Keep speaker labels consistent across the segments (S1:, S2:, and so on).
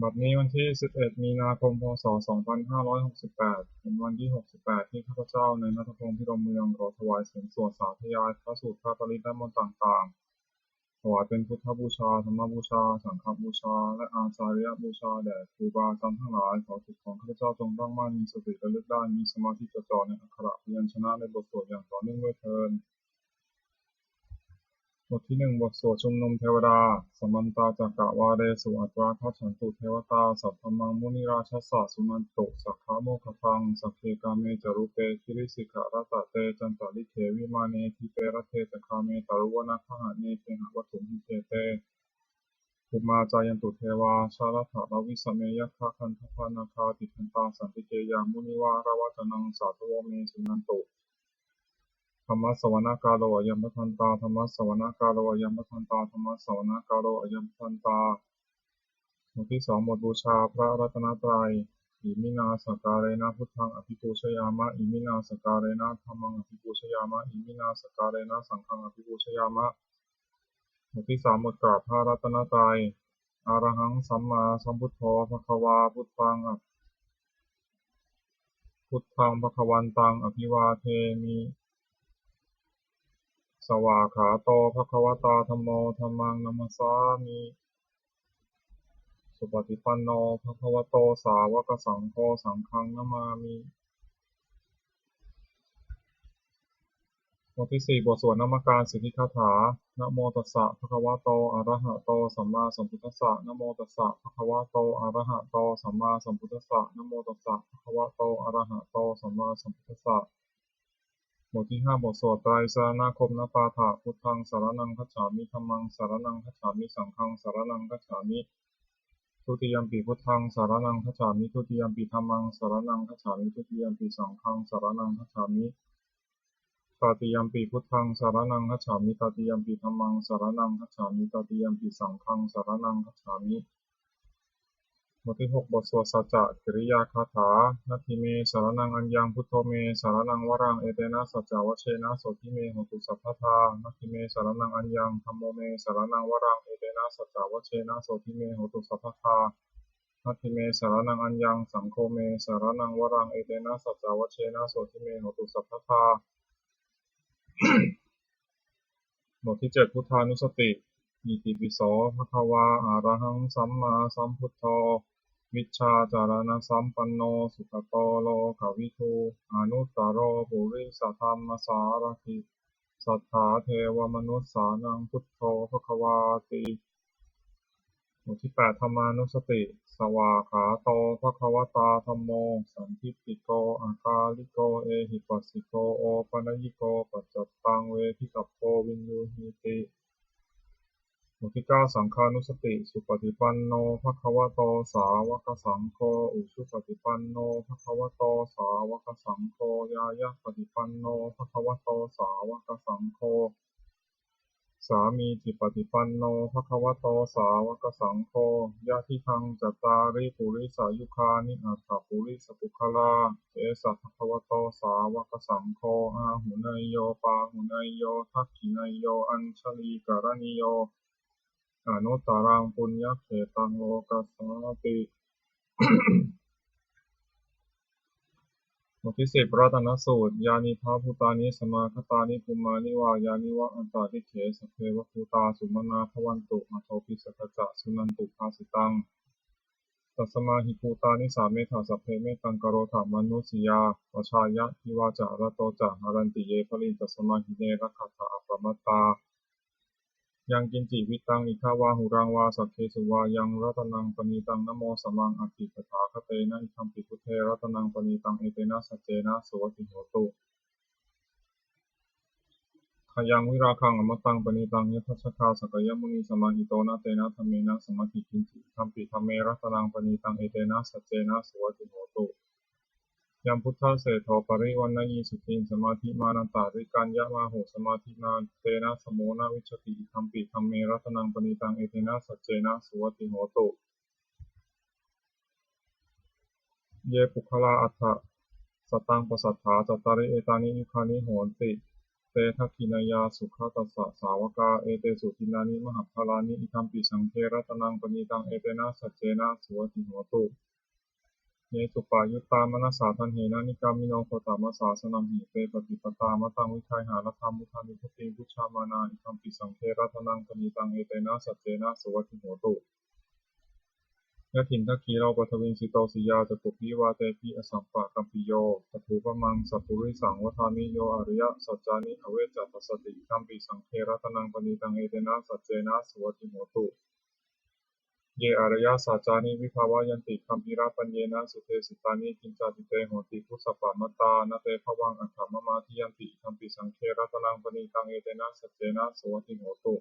S1: บัดนี้วันที่11มีนาคมพศ2568เป็นวันที่68ที่ข้าพเจ้าในณัฐพงษ์พิรมเมืองขอถวายเสียงสวดสาธยายพระสูตรพระปริตรและมนต์ต่างๆถวายเป็นพุทธบูชาธรรมบูชาสังฆบูชาและอาจาริยบูชาแด่ครูบาอาจารย์ทั้งหลายขอจิตของข้าพเจ้าจงตั้งมั่นมีสติระลึกได้มีสมาธิจดจ่อในอักขระพยัญชนะในบทสวดอย่างต่อเนื่องด้วยเทอญบทที่1บทสวดชุมนุมเทวดาสัมมันตาจักกะวาเรสุอัตราทัสสันตุเทวตาสัพพมังมุนิราชัสสะสุนันตุสักขาโมคคังสัพเพกาเมจารุเปคิริสิกขรัตตะเตจันตลิเขวิมาเนทิเปรเทจคาเมตารุวนาคหะเนเทหะวัตถุหิเทเตภูมาจายันตุเทวาชาลถะลวิสเมยัคคะคันทพานาคาติคันตาสันติเกยามุนิวารวัจนังสาธวเมสุนันตุธรรมสวนากาโลอยัมปทันตาธรรมสวนากาโลอยัมปทันตาธรรมสวนากาโลอยัมปทันตาบทที่2บทบูชาพระรัตนตรัยอิมินาสการเรนะพุทธังอภิปูชยามะอิมินาสการเรนะธัมมังอภิปูชยามะอิมินาสการเรนะสังฆังอภิปูชยามะบทที่3บทกราบพระรัตนตรัยอะระหังสัมมาสัมพุทโธภควาพุทธังภควันตังอภิวาเทมิสวากขาโตภควตาธัมโมธัมมังนัมสสามิสุปฏิปันโนภควโตสาวกสังโฆสังฆังนะมามิบทที่4บทสวดนมัการสิทธิคาถานะโมตัสสะภะคะวะโตอะระหะโตสัมมาสัมพุทธัสสะนะโมตัสสะภะคะวะโตอะระหะโตสัมมาสัมพุทธัสสะนะโมตัสสะภะคะวะโตอะระหะโตสัมมาสัมพุทธัสสะบทที่5บทสวดไตรสรณคมนปาฐะพุทธังสรณังคัจฉามิธัมมังสรณังคัจฉามิสังฆังสรณังคัจฉามิทุติยัมปิพุทธังสรณังคัจฉามิทุติยัมปิธัมมังสรณังคัจฉามิทุติยัมปิสังฆังสรณังคัจฉามิตติยัมปิพุทธังสรณังคัจฉามิตติยัมปิธัมมังสรณังคัจฉามิตติยัมปิสังฆังสรณังคัจฉามิบทที่6บทสวดสัจจะกิริยาคาถานาทิเมสรณังอัญญังพุทโธเมสรณังวรังเอเตนะสัจจวัชเชนะโสทิเมโหตุสัพพทานาทิเมสรณังอัญญังธัมโมเมสรณังวรังเอเตนะสัจจวัชเชนะโสทิเมโหตุสัพพทานาทิเมสรณังอัญญังสังโฆเมสรณังวรังเอเตนะสัจจวัชเชนะโสทิเมโหตุสัพพทาบทที่7พุทธานุสติอิติปิโสภะคะวาอะระหังสัมมาสัมพุทโธวิชชาจารณสัมปันโนสุขโตโลกวิทูอนุตตรโรปุริสธรรมสารถิสัทธาเทวมนุสสานังพุทโธภะคะวาติบทที่8ธรรมานุสติสวากขาโตภะคะวตาธัมโมสันทิฏฐิโกอากาลิโกเอหิปัสสิโกโอปนัญญิโกปัจจตังเวทิตัพโพวินยูหิติบทที่9สังฆานุสติสุปฏิปันโนภะคะวะโตสาวกสังโฆอุชุปฏิปันโนภะคะวะโตสาวกสังโฆยายะปฏิปันโนภะคะวะโตสาวกสังโฆสามีจิปฏิปันโนภะคะวะโตสาวกสังโฆยะทิทังจัตตาริปุริสายุคานิอัตถปุริสปุคลาเอสะภะคะวะโตสาวกสังโฆอาหุเนยโยปาหุเนยโยทักขิเนยโยอัญชลีกรณิโยอนุตตรังปุญญเขตังโลกัสสาติบทที่10รัตนสูตรยานิทัพพุตานิสมาคตานิภูมานิวายานิวะอันตาทิเขสเพวะภูตาสุมนาภวันตุอโทปิสกจะสุนันตุภาสิตังตัสมาหิภูตานิสาเมธาสัพเพเมตังกโรธามนุสยาวชายะทิวาจาระโตจาหารันติเยภลินตัสมาหิเนรักขะอัปปมัตตายังกินจิวิตังอิทาวาหุรังวาสัพเพสุวายังรัตนังปณีตังนะโมสมังอภิปถาคเตนะอิทัมปิพุทเทรัตนังปณีตังเอเตนะสัจเจนะสุวัติโหตุขยังวิราคังอมตังปณีตังยทัชชคาสกยมุนีสมาหิโตนะเตนะธรรมเมนะสมาธิกินจิทัมปิธรรมเมรัตนังปณีตังเอเตนะสัจเจนะสุวัติโหตุยัมพุทธเศโธปริวันนยีสุขินสมาธิมานันตาริกัญญะมาโหสมาธินาเตนะสโมนะวิชติอิทัมปิธัมเมรัตนังปณีตังเอเตนะสัจเจนะสุวัติโหตุเยปุคลาอัฏฐสตังปสัทธาจัตตาริเอตานิยุคานิโหนติ เตทักขินายาสุขตัสสะสาวกาเอเตสุทินานิมหพลานิอิทัมปิสังเครัตนังปณิตังเอเตนะสัจเจนะสุวัติโหตุเนสุปายุตตามนัสสาทันเหนะนิกามิโนโคตมัสสาสนัมหิเตปฏิปตามะตังวิชัยหารัตามุทามิพุติพุชามานาอิทัมปิสังเครัตนังปณิตังเอเตนะสัจเจนะสุวัติโหตุยะถินทักขีโรปัทวินสิโตสิยาจตุปิวาเตปิอสัมปะกัมปิโยปทุปมังสัพพุริสังวทามิโยอริยสัจจานิอเวจจัตตสติธัมปิสังเครัตนังปณิตังเอเตนะสัจเจนะสุวัติโหตุเยอริยสัจจานิวิภาวายันติคัมภีระปัญเยนะสุเตสิตานิกินจาติเตโหติพุสสะปะมัตตานะเตภวังอัฏฐมมาทิยันติธัมปิสังเครัตนังปณิตังเอเตนะสัจเจนะสุวัติโหตุ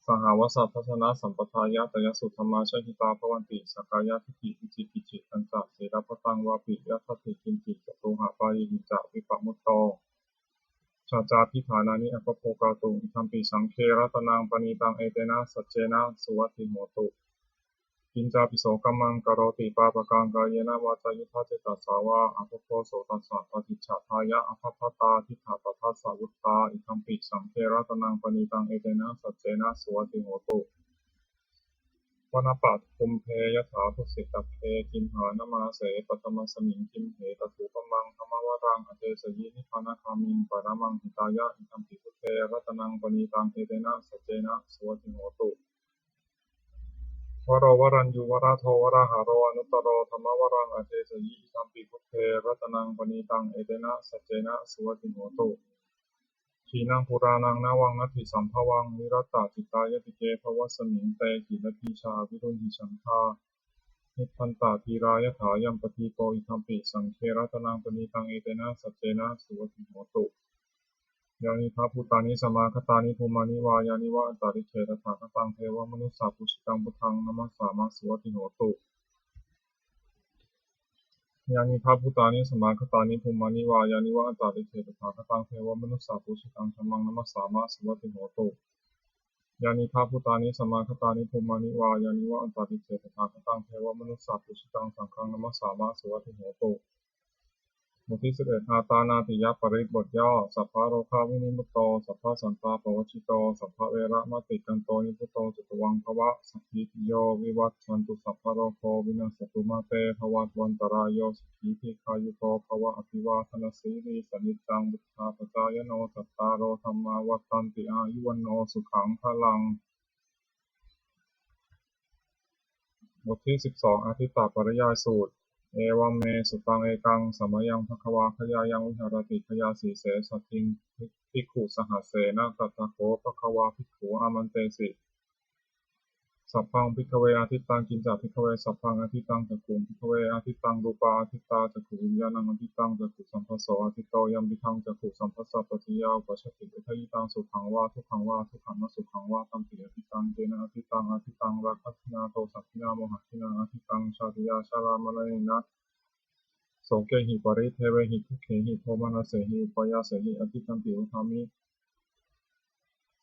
S1: สหาวสัพพชนะสัมปทายะตยสุธรรมาชหิตาภวันติสกายะทิฏฐิวิจิกิจฉิตัญจเสรพตังวาปิยะทัตถิกินจิจตุหะปายิหิจวิปมุตโตชาจาพิฐานานิอัปปโภกาตุอิทัมปิสังเครัตนังปณิตังเอเตนะสัจเจนะสุวัติโหตุกินจาปิโสกัมมังกโรติปาปะกังกายเนวาจายุทธาเจตัสสาวะอัปปโภโสตัสสะปฏิจจทายะอภัพพตาทิฏฐาปทัสสะวุตตาอิทัมปิสังเครัตนังปณิตังเอเตนะสัจเจนะสุวัติโหตุวนาปัตคุมเพยถาทุสิตเพกิมหานมาเสปตมสมิงกิมเหตถูปมังธรรมวรังอเทสยินิพานาคามิงปรามังหิตายะอิทัมปิพุทเทรัตนังปณิตังเอเตนะสัจเจนะสุวัติโหตุวโรวรัญญูวราโทวราหาโรอนุตตโรธรรมวรังอเทสยิอิทัมปิพุทเทรัตนังปณิตังเอเตนะสัจเจนะสุวัติโหตุขีนังปุรานังนาวังนัตถิสัมภวังวิรัตตาจิตายติเกภวสมิงเตขีนทีชาวิรุณหิฉันทานิพพันตาทีรายถายัมปฏิโกอิทัมปิสังเครัตนังปณิตังเอเตนะสัจเจนะสุวัติโหตุยานิทัพพุตานิสมาคตานิภูมานิวายานิวะอันตาริเขตถาคตังเทวมนุสสาปุชิตังพุทธังนัมสสามาสุวัติโหตุยานิทัพพุตานิสมาคตานิภูมานิวายานิวะอันตาริเขตถาคตังเทวมนุสสาปุชิตังธัมมังนัมสสามาสุวัติโหตุยานิทัพพุตานิสมาคตานิภูมานิวายานิวะอันตาริเขตถาคตังเทวมนุสสาปุชิตังสังฆังนัมสสามาสุวัติโหตุบทที่11อาตานาติยปริตบทย่อสัพพะโรคาวินิมุตโตสัพพะสันตาปวัชชิโตสัพพะเวระมติกันโตนิพุตโตจตุวังภวะสัพพิติโยวิวัตชันตุสัพพะโรโควินาศตุมาเตภวัตวันตรายโยสุขีทีคายุโตภวะอภิวาทนาสีริสนิจจังบุตตาปจายโนสัตตารโรธรรมาวัตตันติอายุวันโนสุขังพลังบทที่12อาทิตตปริยายสูตรเอวัมเมสุตังเอกังสัมมายังภควาขยายังวิหารติขยาสีเสสัตถิงภิกขุสหัสเสนะกัตถโขภควาภิกขุอามันเตสิสัพพังภิกขเวอาทิตตังกินจาภิกขเวสัพพังอาทิตตังจักขุงภิกขเวอาทิตตังรูปาอาทิตตาจักขุวิญญาณังอาทิตตังจักขุสัมภัสโสอาทิตโตยัมปิทังจักขุสัมภัสสะปัจจยาอุปัชชติอุทยิตังสุขังวาทุกขังวาทุกขังวสุขังวาตัมปิอาทิตตังเจนะอาทิตตังอาทิตตังราคัสสินาโทสัพพินาโมหะสินาอาทิตตังชาติยาชารามะเนนะโสเกหิปริเทเวหิทุกเขหิโทมานะเสหิอุปยาเสหิอาทิตตังปิอุทามิ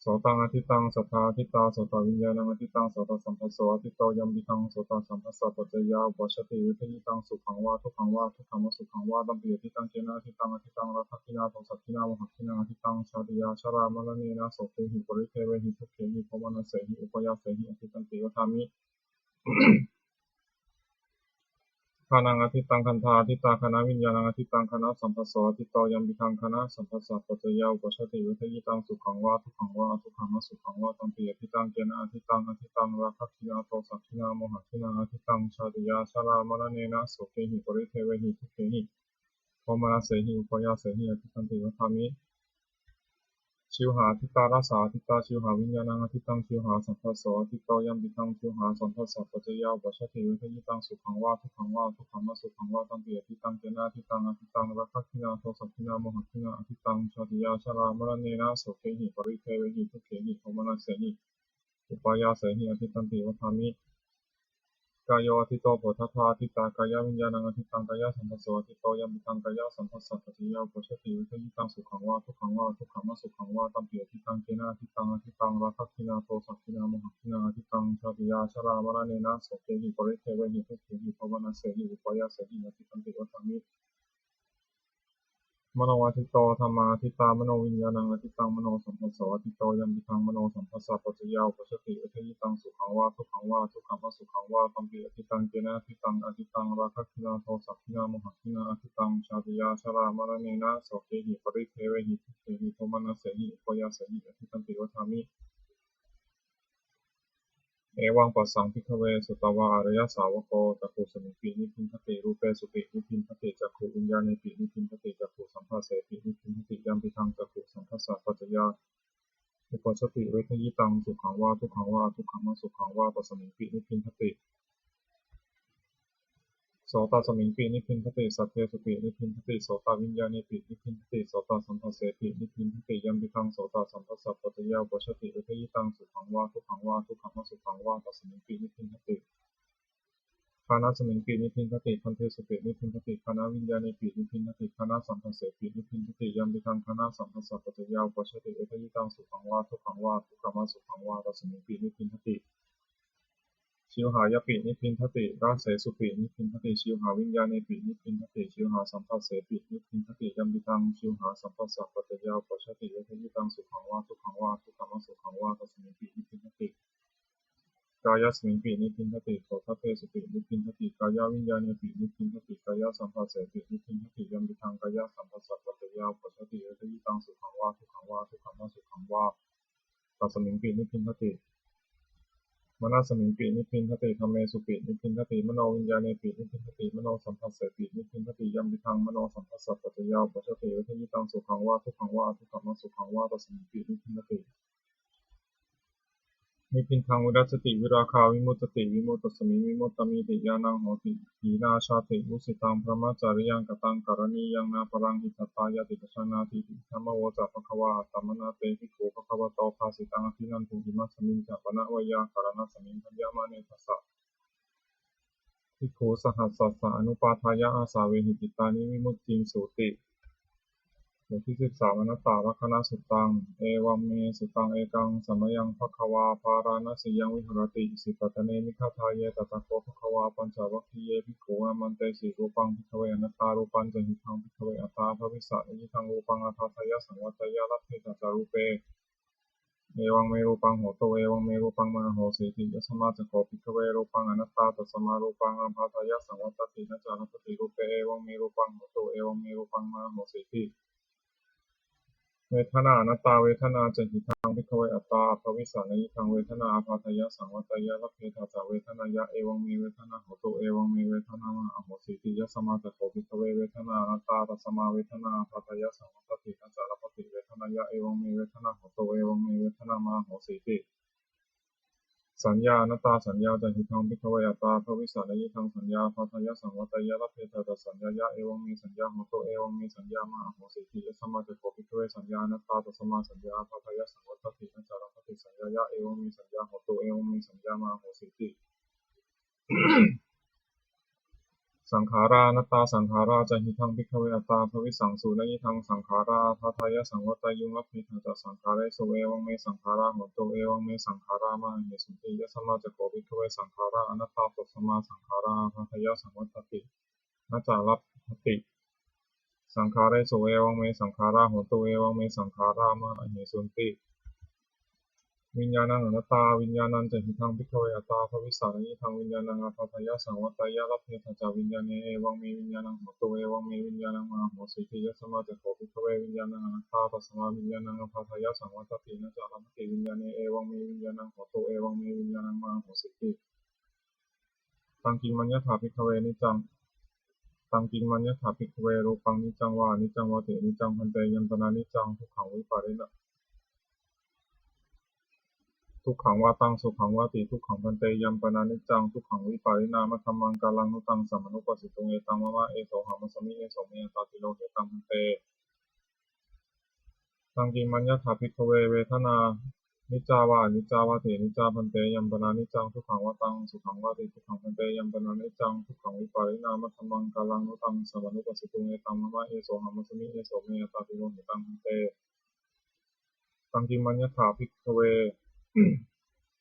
S1: โสตังอาทิตตังสัทธาอาทิตตาโสตวิญญาณังอาทิตตังโสตสัมภัสโสอาทิตโตยัมปิทังโสตสัมภัสสะปัจจยาอุปชฌติวิทยิตังสุขังวาทุกขังวาทุกขังวสุขังวาตัมปิอาทิตตังเจนะอาทิตตังอาทิตตังราคัสสินาโทสัพพินาโมหะสินาอาทิตตังชาติยาชรามรณะนะโสเกหิปริเทเวหิทุกเขหิโทมานะเสหิอุปยาเสหิอาทิตตังปิอุทามิคานังอาทิตตังคันธาอาทิตตาคณะวิญญาณังอาทิตตังคณะสัมภัสโสอาทิตโตยัมปิทังคณะสัมภัสสะปัจจยาอุปชฌติวิทยิตังสุขังวาทุกขังวาทุกขังวสุขังวาตัมปิอาทิตตังเจนะอาทิตตังอาทิตตังราคัสสินาโทสัพพินาโมหะสินาอาทิตตังชาติยาชรามรณะนะโสเกหิปริเทเวหิทุกเขหิโทมานะเสหิอุปยาเสหิอาทิตตังปิอุทามิชิวหาทิตาราสาทิตาชิวหาวิญญาณังอาทิตตังชิวหาสัมภัสโสอาทิตโตยัมปิทังชิวหาสัมภัสสะปัจจยาอุปชฌติวิทยิตังสุขังวาทุกขังวาทุกขังวสุขังวาตัมปิอาทิตตังเจนะอาทิตตังอาทิตตังราคัสสินาโทสัพพินาโมหะสินาอาทิตตังชาติยาชรามรณะนะโสเกหิปริเทเวหิทุกเขหิโทมานะเสหิอุปยาเสหิอาทิตตังปิอุทามิกายโยอทิตโตโพธพาทิตากายวิญญาณังอทิตังกายสัมภัสโสอทิตโตยัมปิตังกายสัมภัสสะปัจจยาอุปชฌติวิทยิตังสุขังวาทุกขังวาทุกขังวสุขังวาตัมปิอทิตังเจนะอทิตังอทิตังราคัสสินาโทสัพพินาโมหะสินาอทิตังชาติยาชรามรณะนะโสเกหิปริเทเวหิทุกเขหิโทมานะเสหิอุปยาเสหิอทิตังปิอุทามิ มโนอธิโตธรรมาทิตามโนวิญญาณังอธิตังมโนสัมปัสสะอธิโตยัมปิทังมโนสัมปัสสะปัจจยาอุปชติอุทยิตังสุขังวาทุกขังวาทุกขมสุขังวาตัมปิอธิตังเจนะอธิตังอธิตังราคะขินาโทสักขินาโมหขินาอธิตังชาติยาชรามรณะนะโสเกหิปริเทเวหิทุเขหิโทมนัสเสหิอุปยาเสหิอธิตังติวัฏฐามิเอวังปัสสังภิกขเวสุตวาอริยสาวกโกจักขุสมิงปินิพพินทติรูปเปสุปินิพพินทติจักขุวิญญาณปินิพพินทติจักขุสัมภาเสปินิพพินทติยัมปิทังจักขุสัมภาสสะปัจจยาอุปชติเวทยิตังสุขังวาทุกขังวาทุกขังวาสุขังวาปัสสมิงปินิพพินทติโสตสมิงปินิพพินทติสัพเพสุปินิพพินทติโสตวิญญาณปินิพพินทติโสตสัมภาเสปินิพพินทติยัมปิทังโสตสัมภาสสะปัจจยาอุปชติเวทยิตังสุขังวาทุกขังวาทุกขังวาสุขังวาปัสสมิงปินิพพินทติคานาสมิงปีนิพินทติคันเทสุเปนิพินทติคานาวิญญาณปีนิพินทติคานาสัมภเสปีนิพินทติยัมปิทังคานาสัมภสัพพะยาวปัชติเอทยิตังสุขังวาทุกขังวาทุกขมาสุขังวาตัสมิงปีนิพินทติชิวหายปีนิพินทติราเสสุปีนิพินทติชิวหาวิญญาณปีนิพินทติชิวหาสัมภเสปีนิพินทติยัมปิทังชิวหาสัมภสัพพะยาวปัชติเอทยิตังสุขังวาทุกขังวาทุกขมาสุขังวาตัสมิงปีนิพินทติกายสมิงปินิพพินทติโสทัพเพสุปินิพพินทติกายวิญญาณปินิพพินทติกายสัมภาเสปินิพพินทติยัมปิทังกายสัมภาสัพพะยาปัสสติเอทยิตังสุขังวาทุกขังวาทุกขังวาสุขังวาตัสมิงปินิพพินทติมนัสมิงปินิพพินทติธัมเมสุปินิพพินทติมโนวิญญาณปินิพพินทติมโนสัมภาเสปินิพพินทติยัมปิทังมโนสัมภาสัพพะยาปัสสติเอทยิตังสุขังวาทุกขังวาทุกขังวาสุขังวาตัสมิงปินิพพินทตินิพพินทังวิรัสติวิราคาวิมุตติวิมุตตสมิงวิมุตตมิติญาณังโหติหีนาชาติวุสิตังพระมัจจาริยังกตังกรณียังนาปรังหิทัตตายาติปชานาติธรรมโวจะภควาตัมมนาเตภิกขุภควโตภาสิตังอภินันทุหิมัสสมิงจะปนะวยาการณะสมิงธัญญามาเนทัสสะภิกขุสหัสสะอนุปาทายะอาสาเวหิจิตานิวิมุตติงสุติบทที่13อนัตตลักขณสุตตังเอวัมเมสุตังเอกังสัมมยังภควาภาราณสียังวิหรติสิปตเนมิฆาทายเยตตะโกภควาปัญจวัคคีเยภิกขุอามันเตสิรูปังภิกขเวอนัตตารูปัญจหิทังภิกขเวอัตตาภวิสสะหิทังรูปังอัฏฐายะสังวัตยะลัทธิตัจารูเปเอวังเมรูปังโหตุเอวังเมรูปังมหาโหสีติยสมาจะโกภิกขเวรูปังอนัตตาตัสมารูปังอัฏฐายะสังวัตตินะจารปฏิรูปเปเอวังเมรูปังโหตุเอวังเมรูปังมหาโหสีติเวทนาอนัตตาเวทนาจะหิทังภิกขเวอัตตาภวิสานิทังเวทนาอาภาทยะสังวัตยะลัพเพทาจาเวทนายะเอวังเมเวทนาโหตุเอวังเมเวทนามหาโหสิติยสมาจะโขภิกขเวเวทนาอนัตตาตัสมาเวทนาอาภาทยะสังวัตตินะจารปฏิเวทนายะเอวังเมเวทนาโหตุเอวังเมเวทนามหาโหสิติสัญญาอนัตตาสัญญาจะหิทังภิกขเวอัตตาภวิสานิทังสัญญาอาภาทยะสังวัตยะลัพเพทาจาสัญญายะเอวังเมสัญญาโหตุเอวังเมสัญญามหาโหสิติยสมาจะโขภิกขเวสัญญาอนัตตาตัสมาสัญญาอาภาทยะสังวัตตินะจารปฏิสัญญายะเอวังเมสัญญาโหตุเอวังเมสัญญามหาโหสิติสังขารานัตตาสังขาราจะหิทังภิกขเวอัตตาภวิสังสูนยิทังสังขาราภาทายะสังวัตยุงลัพพิทังจัสังขาเรสุเอวังเมสังขาราโหตุเอวังเมสังขารามาเหสุติยสมาจะโกภิกขเวสังขาราอนัตตาปัสสมาสังขาราภาทายะสังวัตตินัจจารัพติสังขาเรสุเอวังเมสังขาราโหตุเอวังเมสังขารามาเหสุติวิญญาณังอนัตตาวิญญาณังจะหิทังภิกขเวอัตตาภวิสานิทังวิญญาณังอาภาทายะสังวัตยะลัพเพทจาวิญญาณเอวังเมวิญญาณังโหตุเอวังเมวิญญาณังมหาโหสิติยสมาจะโขภิกขเววิญญาณังอนัตตาปัสสมาวิญญาณังอาภาทายะสังวัตตินะจารมติวิญญาณเอวังเมวิญญาณังโหตุเอวังเมวิญญาณังมหาโหสิติตังกิมัญญถาภิกขเวนิจังตังกิมัญญถาภิกขเวรูปังนิจังวานิจังวะเถนิจังพันเตยัมปนานิจังทุกขังวิปาริณะทุกขังวาตังสุขังวาติทุกขังพันเตยัมปนานิจจังทุกขังวิปาริณามะธัมมังกาลังนุตังสัมมนุปัสสิตุงเอตังมะมะเอโสหามัสมิเอโสเมตาติโลเหตังพันเตตังกิมัญญถาภิกขเวเวทนานิจจาวานิจจาวาเถนิจจาพันเตยัมปนานิจจังทุกขังวาตังสุขังวาติทุกขังพันเตยัมปนานิจจังทุกขังวิปาริณามะธัมมังกาลังนุตังสัมมนุปัสสิตุงเอตังมะมะเอโสหามัสมิเอโสเมตาติโลเหตังพันเตตังกิมัญญถาภิกขเว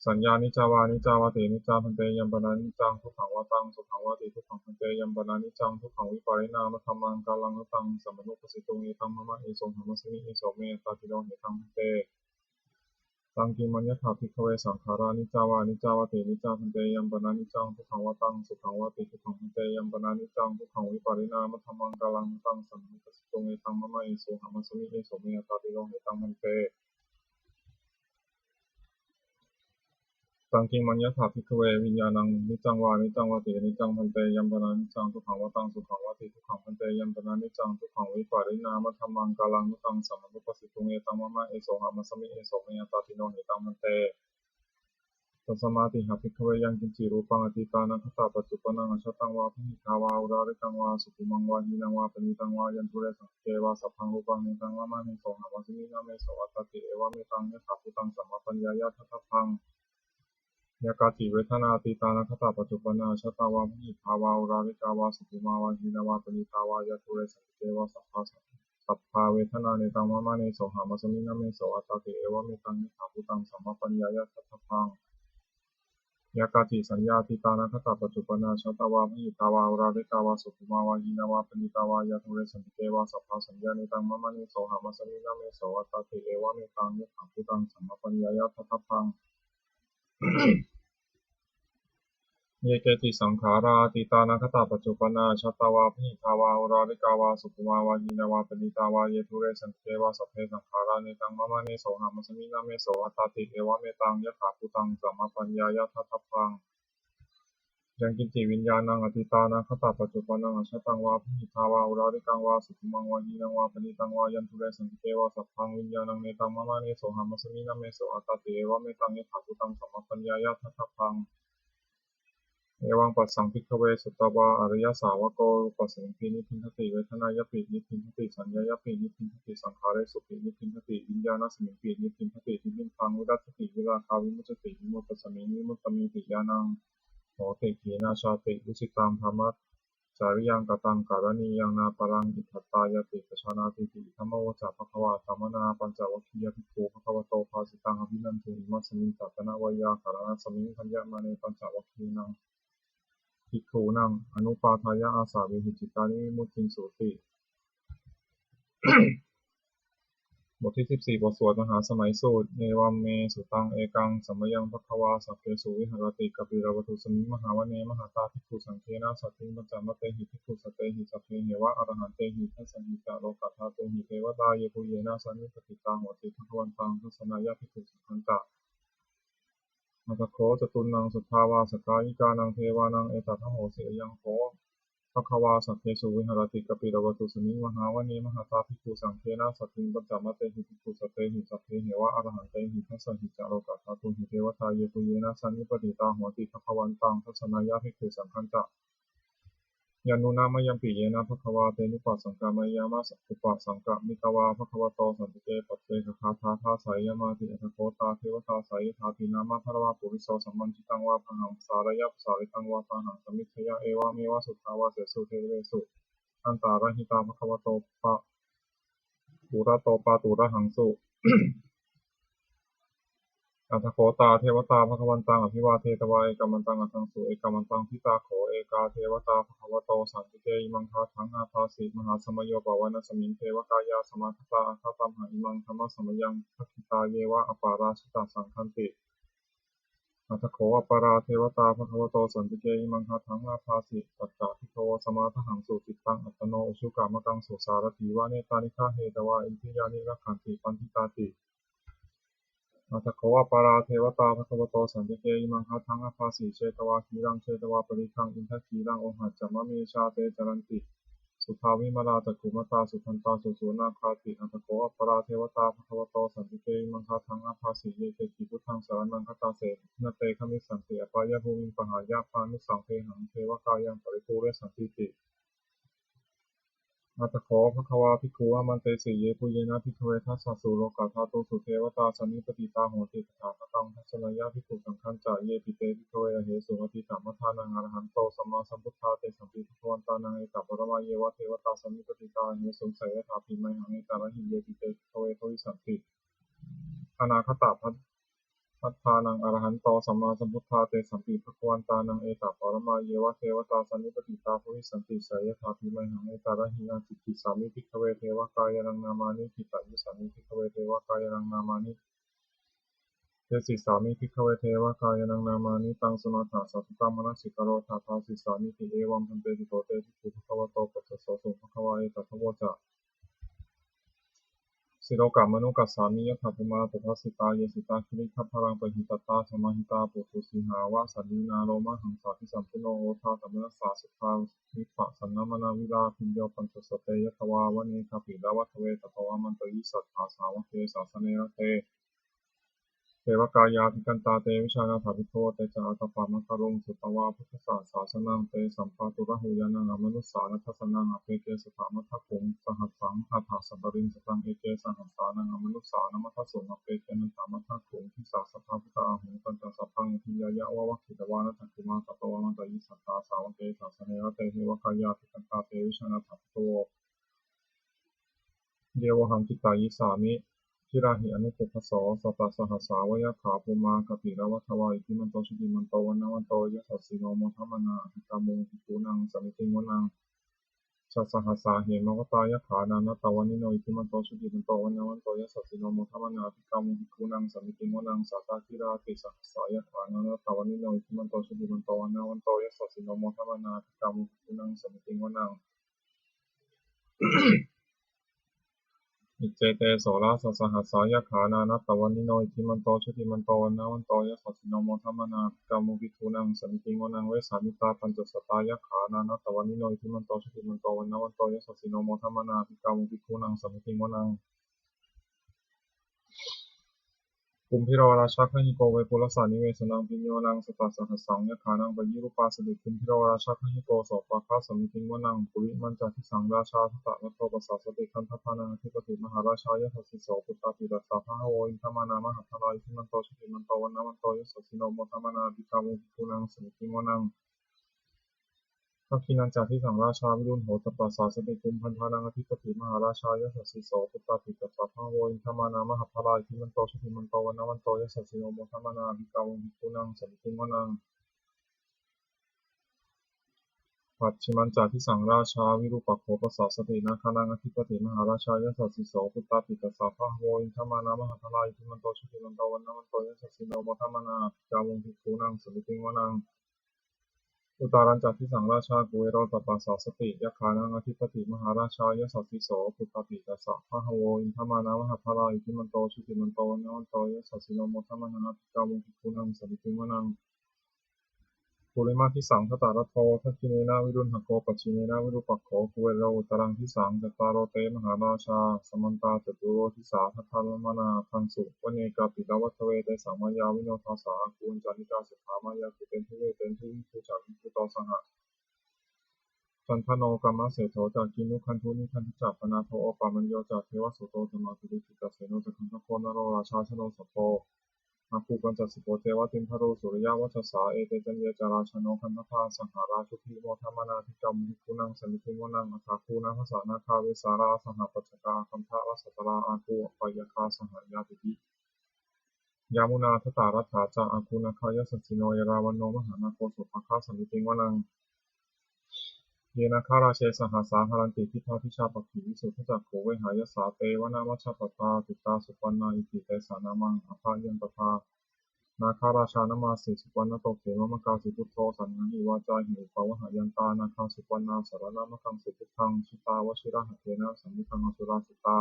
S1: สัญญานิจจาวานิจจาวาตินิจจาพันเตยัมปนานิจจังทุกขังวาตังสุขังวาติทุกขังพันเตยัมปนานิจจังทุกขังวิปาริณามะธัมมังกาลังนตังสัมมนุปสิตุงเอตังมะมะเอโสหัมมะสมิเอโสเมตาติโลเหตังพันเตตังกิมัญญถาภิกขเวสังขารานิจจาวานิจจาวาตินิจจาพันเตยัมปนานิจจังทุกขังวาตังสุขังวาติทุกขังพันเตยัมปนานิจจังทุกขังวิปาริณามะธัมมังกาลังนตังสัมมนุปสิตุงเอตังมะมะเอโสหัมมะสมิเอโสเมตาติโลเหตังพันเตตังกิมัญญถาภิกขเววิญญาณังนิจจังวานิจจังวาตินิจจังพันเตยัมปนานิจจังทุกขังวาตังสุขังวาติทุกขังพันเตยัมปนานิจจังทุกขังวิปาริณามะธัมมังกาลังนุตังสัมมนุปสิตุงเอตังมะมะเอโสหัมมะสมิเอโสเมยตาติโนเหตังพันเตตัสมาติหาภิกขเวยังกินจิรูปังอติตานังคตาปัจจุปนังอชตังวาภิหิทาวาอุราริกังวาสุขุมังวาหีนังวาปณิตังวายันตุเรสังเกวาสัพพังรูปังเนตังมะมะเนโสหัมมะสมินะเมโสอัตตติเอวะเมตังยะถาภูตังสัมมาปัญญายะทัตถพังยากาติเวทนาติตานัคตาปัจจุปนาชตาวามิภาวาอุราริกาวาสุขุมาวาหินาวาปณิตาวายะทุเรสังเกวาสัพพาเวทนาเนตังมะมะเนโสหามัสมินะเมโสอัตตติเอวะเมตังยะถาภูตังสัมมาปัญญายะทัตถพังยากาติสัญญาติตานัคตาปัจจุปนาชตาวามิภาวาอุราริกาวาสุขุมาวาหินาวาปณิตาวายะทุเรสังเกวาสัพพาสัญญาเนตังมะมะเนโสหามัสมินะเมโสอัตตติเอวะเมตังยะถาภูตังสัมมาปัญญายะทัตถพัง เยเกติสังขาราติตานัคตาปัจจุปนาชัตตาวาภิทาวาอุราริกาวาสุขุมาวาหินาวาปณิตาวาเยทุเรสันเทวาสัพเพสังขาราเนตังมะมะเนโสหัมมะสมินะเมโสอัตตติเอวะเมตังยะถาภูตังสัมมาปัญญายะทัตถพังยังกินจิวิญญาณังอติตานัคตาปัจจุปนังอชตังวาภิทาวาอุราริกังวาสุขุมังวาหินังวาปณิตังวายันทุเรสันเทวาสัพพังวิญญาณังเนตังมะมะเนโสหัมมะสมินะเมโสอัตตติเอวะเมตังยะถาภูตังสัมมาปัญญายะทัตถพังเอวังปัสสังภิกขเวสุตตวาอริยสาวโกรูปสังขีนิพพินทติเวทนายปินิพพินทติสัญญายปินิพพินทติสังขารสุขินิพพินทติวิญญาณสมิงปินิพพินทติทิพินพังวิรัตติวิราคาวิมุตติวิมุตตสมิงวิมุตตมิติญาณังโหติขีนาชาติวุสิตามธรรมัสจาริยังกตังการณียังนาปรังอิทัตตายติปชานาติติธรรมวจาภควาธรรมนาปัญจวัคคียภิกขุภควโตภาสิตังอภินันทุอิมัสสมิงตัตนะวยาคารณสมิงพัญญมาเนปัญจวัคคีนังภิกขุนังอนุปาทายะอาสาวิหิจิตานิวิมุตตินสุติบทที่14บทสวดมหาสมัยสูตรเนวัมเมสุตังเอกังสัมมยังภควาสัพเพสุวิหารติกัปปิรวัตุสมิงมหาวเนมหาตาภิกขุสังฆนาสัตถิปัญจมเตหิภิกขุสเตหิสัพเพเหวะอรหันเตหิทัสสหิจาโลกัตถาตุหิเทวตาเยปุเยนะสันนิปติตาโหติภควันตังทัสสนายะภิกขุสังฆันตะมัทโคจตุนังสุทธาวาสกายิกานังเทวานังเอตัทโหสิยังโคภควาสัพเพสุวิหารติกัปปิรวัตุสมิงมหาวเนมหาตาภิกขุสังฆนาสัตถิปัญจมเตหิภิกขุสเตหิสัพเพเหวะอรหันเตหิทัสสหิจาโลกัตถาตุหิเทวตาเยปุเยนะสันนิปติตาโหติภควันตังทัสสนายะภิกขุสังฆันตะยานุนามะยังปิเยนะภควาเตนุปัสสังกามายามะอุปสังกะมิตวาภควโตสันติเกปัจเจกคาถาทาสายยมาติอัตโคตาเทวตาสายทาตินามะภรวาปุริโสสัมมันจิตังวาพังหังสารยะสาริตังวาตาหังสมิทยะเอวะเมวะสุทธาวาเสสุเทเวสุอันตารหิตาภควโตปะปุระโตปาตุระหังสุอัตโคตาเทวตาภควันตังอภิวาเทตวาเอกมันตังอัตถังสุเอกมันตังพิตาโขเอกาเทวตาภควโตสันติเกอิมังคาทังอาภาสิมหาสมโยปวานสมิงเทวกายาสมาคตาอาคาตัมหาอิมังธรรมสมยังทักขิตาเยวะอปาราชิตาสังคันติอัตโขอปาราเทวตาภควโตสันติเกอิมังคาทังอาภาสิปัจจาภิโตสมาทหังสุจิตตังอัตโนอุชุกามกังสุสารถีวาเนตานิฆาเหตวาอินทิยานิรักขันติปันทิตาติอัตถโขอปาราเทวตาภควโตสันติเกอิมังคะทังอภาสีเชตวาคีรังเชตวาปริคังอินทคีรังโอหัจจมะเมชาเตจรันติสุภาวิมาลาจักขุมตาสุทันตาสุสุนาคาติอัตถโขอปาราเทวตาภควโตสันติเกอิมังคะทังอภาสีเยเตกิพุทธังสารนังคตาเสนเตขมิสันติอปายะภูมิปหายาพานุสังเทหังเทวกายังปริภูเรสันติติอัตถโขภควาภิกขุอามันเตสิเยปุเยนะภิกขเวทัสสะสุโลกาธาตุสุเทวตาสันนิปติตาโหติตถาคตังทัสสนายะภิกขุสังฆันจะเยปิเตภิกขเวอเหสุอติตัมมทานังอรหันโตสัมมาสัมพุทธาเตสัมปิภควันตานังเอตัปปรมาเยวะเทวตาสันนิปติตาเหสุงไสยถาภิไมหังเอตระหิเยปิเตภิกขเวทวิสันติอนาคตาภั อัฏฐานังอรหันโตสัมมาสัมพุทธาเตสัมปิภควันตานังเอตปรมาเยวะเทวตาสันนิปติตาภวิสันติสยถาภิไมหังเอตระหินาจิตติสามิภิกขเวเทวกายนังนามานิทิตายิสามิภิกขเวเทวกายนังนามานิเตสิสามิภิกขเวเทวกายนังนามานิตังสุนัตถาสัพพะมนัสสิกโรธาทาสิสามิติเอวังพันเตติโตเตติภควโตปัสสะโสสุภควาเอตัทโวจะสิโลกามนุกัสสามิยถาภมาตุทัสสิตาเยสิตาคิริขัพพลังปหิตตาสมาหิตาปุถุสีหาวะสันนีนาโลมะหังสาธิสัมปุโนโอทาตัมนัสสาสุทาวิปะสันนามนาวิลาพิญโยปัญจสเตยทวาวเนคปิลาวัตเวตภวามันตยิสัทธาสาวะเทสาสเนระเตเทวกายาภิกันตาเตวิชานาถาภิโทเตจาตปามะคารุงสุตวาพุทธศาสาสนังเตสัมปาตุระหุยานังอมนุสสานัทสนังอเปเกสถามะทะคุงสหัสสังอาถาสัตรินสตังเอเกสหัสสานังอมนุสสานมัทสุงอเปเกนันตามะทะคุงทิสาสภาพุตตาหุงปัญจสัพพังทิยายะวะวัคคิตวานัตถิมาสัตวะมันตยิสัตตาสาวะเกสาสเนระเตเทวกายาภิกันตาเตวิชานาถาภิโทเดวหังกิตายิสามิทิราหิอนุปปสสสัตตสหัสสาวยะขาภูมากปิระวัฏวาอิทิมันโตชุติมันโตวันนวันโตยะสัสสิโนโมทัมมนาภิกามุงภิกขุนังสมิติงวนังชัสสหัสสาเหมวตายะขานานัตตวันิโนอิทิมันโตชุติมันโตวันนวันโตยะสัสสิโนโมทัมมนาภิกามุงภิกขุนังสมิติงวนังสัตตคิราติสหัสสายะขานานัตตวันิโนอิทิมันโตชุติมันโตวันนวันโตยะสัสสิโนโมทัมมนาภิกามุงภิกขุนังสมิติงวนังอิเจเตโสราสสหัสสายะขานานัตตวันนิโนอิทิมันโตชุติมันโตวันนาวันโตยะสัสสิโนโมทัมมนาภิกามุภิกขุนังสมิติงวนังเวสามิตาปัญจสตายะขานานัตตวันนิโนอิทิมันโตชุติมันโตวันนาวันโตยะสัสสิโนโมทัมมนาภิกามุภิกขุนังสมิติงวนังกุมพิโรราชาขหิโกเวปุรสานิเวสนังพิญโยนังสตัสสหัสสังยะขานังปยิรุปาสดิกุมพิโรราชาขหิโกโสปะคาสมิติงวนังปุริมันจาทิสังราชาทัตตะมัตโตปัสสะสติคันทัพพานังอธิปติมหาราชายะสัสสิโสปุตตาปิดัสสะภะคะโวอินทมานามหัตถลายทิมันโตชุติมันโตวันนาวันโตยะสัสสิโนโมทัมมนาภิกามุภิกขุนังสมิติงวนังทักขินันจาทิสังราชาวิรุณโหตปัสสะสติกุมพันธานังอธิปติมหาราชายะสัสสิโสปุตตาปิดัสสะภะคะโวอินทมานามหัตถลายทิมันโตชุติมันโตวันนาวันโตยะสัสสิโนโมทัมมนาภิกามุภิกขุนังสมิติงวนัง ปัจฉิมันจาทิสังราชาวิรูปักโขปสสสตินาคานังอธิปติมหาราชายสัสสิโสปุตตาปิตัสสะภะคะโวอินทมานามหาทลายทิมันโตชุติมันโตวันนามันโตยสัสสิโนโมทัมมนาภิกาวงภิกขุนังสมิติงวนังอุตารัญจาทิสังราชากุเวโรตปัสสะสติยะขานังอธิปติมหาราชายสัสสิโสปุตตาปิตัสสะภะคะโวอินทมานามหาทลายทิมันโตชุติมันโตวันนามันโตยสัสสิโนโมทัมมนาภิกาวงภิกขุนังสมิติงวนัง ปุริมาทิสังคตารัตโตทัคคิเนนาวิรุณหโกปัจฉิเนนาวิรูปักโขกุเวโรอุตรังทิสังจัตตารโรเตมหาราชาสมันตาจตุโรทิสาทัทธัลมนาคันสุวเนกาปิลวัตเวเตสังมายาวิโนทาสาคูณจานิกาสุขามายาคุเตนทุเวเตนทุวิภูจากิภูโตสหะจันทโนกัมมะเสโถจากกินุคันทุนิคันทิจักปนาโทอปามัญโยจากเทวสุโตธรรมาตุริจิตเสโนจักขันทโคนโรราชาชโนสัพโพอาคูปัญจสิโกเทวตินทโรสุริยวัชสาเอเตจันเยจาราชโนคันธพาสังหาราชุพิโมทัมมนาธิกรรมภิกขุนังสมิติโมนังอัฏฐาคูนังภาษานาคาเวสาราสหปัจจกาคัมภะรัสสตราอาคูปยคาสหายาติปิยามุนาทตารัฐาจาอาคูนาคายสัสสิโนยราวันโนมหานาโคสุภคาสมิติโมนังเยนะคาราเชสหาสาหารันติพิทาพิชาปกิวิสุทธจักโขเวหายสาเตวนามัชฌปตาติตาสุปันนาอิติเตสานามังอภายันตภานาคาราชานามาสิสุวรรณโตเขมมกาสิพุทโธสันนิวาจาหิปาวหายันตานาคาสุวรรณาสารนามกังสุพุทธังชิตาวชิระหะเทนะสัมมิทังอสุราสิตา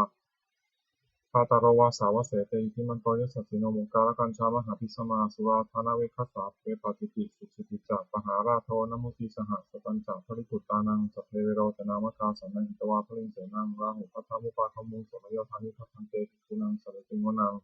S1: คาตารวาสาวเสเตอิทิมันโตยสัสสิโนมุกาลกัญชามหาภิสมาสุราธานาเวคัสสาเปปติติสุชิติจักปหาราโทนมุติสหสตัญจักภริกุตานังสัพเพเวโรจนามกาสันนิหิตวาพลิงเสนังราหุพัทธมุปาคมุงสมโยธานิทัพพันเตภิกขุนังสัพพิงวนัง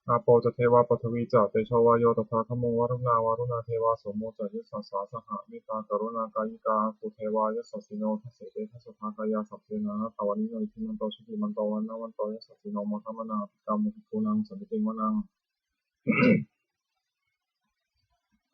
S1: อาโปจะเทวาปฐวีจะเตโชวาโยตถาคโมวรุณาวารุณาเทวาโสโมจะยสัสสาสหะเมตตากรุณากายิกาภูเทวายสัสสิโนทัสเสเตทัสสภากายาสัพเพนานะตวานิโนอิทิมันโตชุติมันโตวันนาวันโตยสัสสิโนโมทัมมนาภิกามุภิกขุนังสัมมิติงวนัง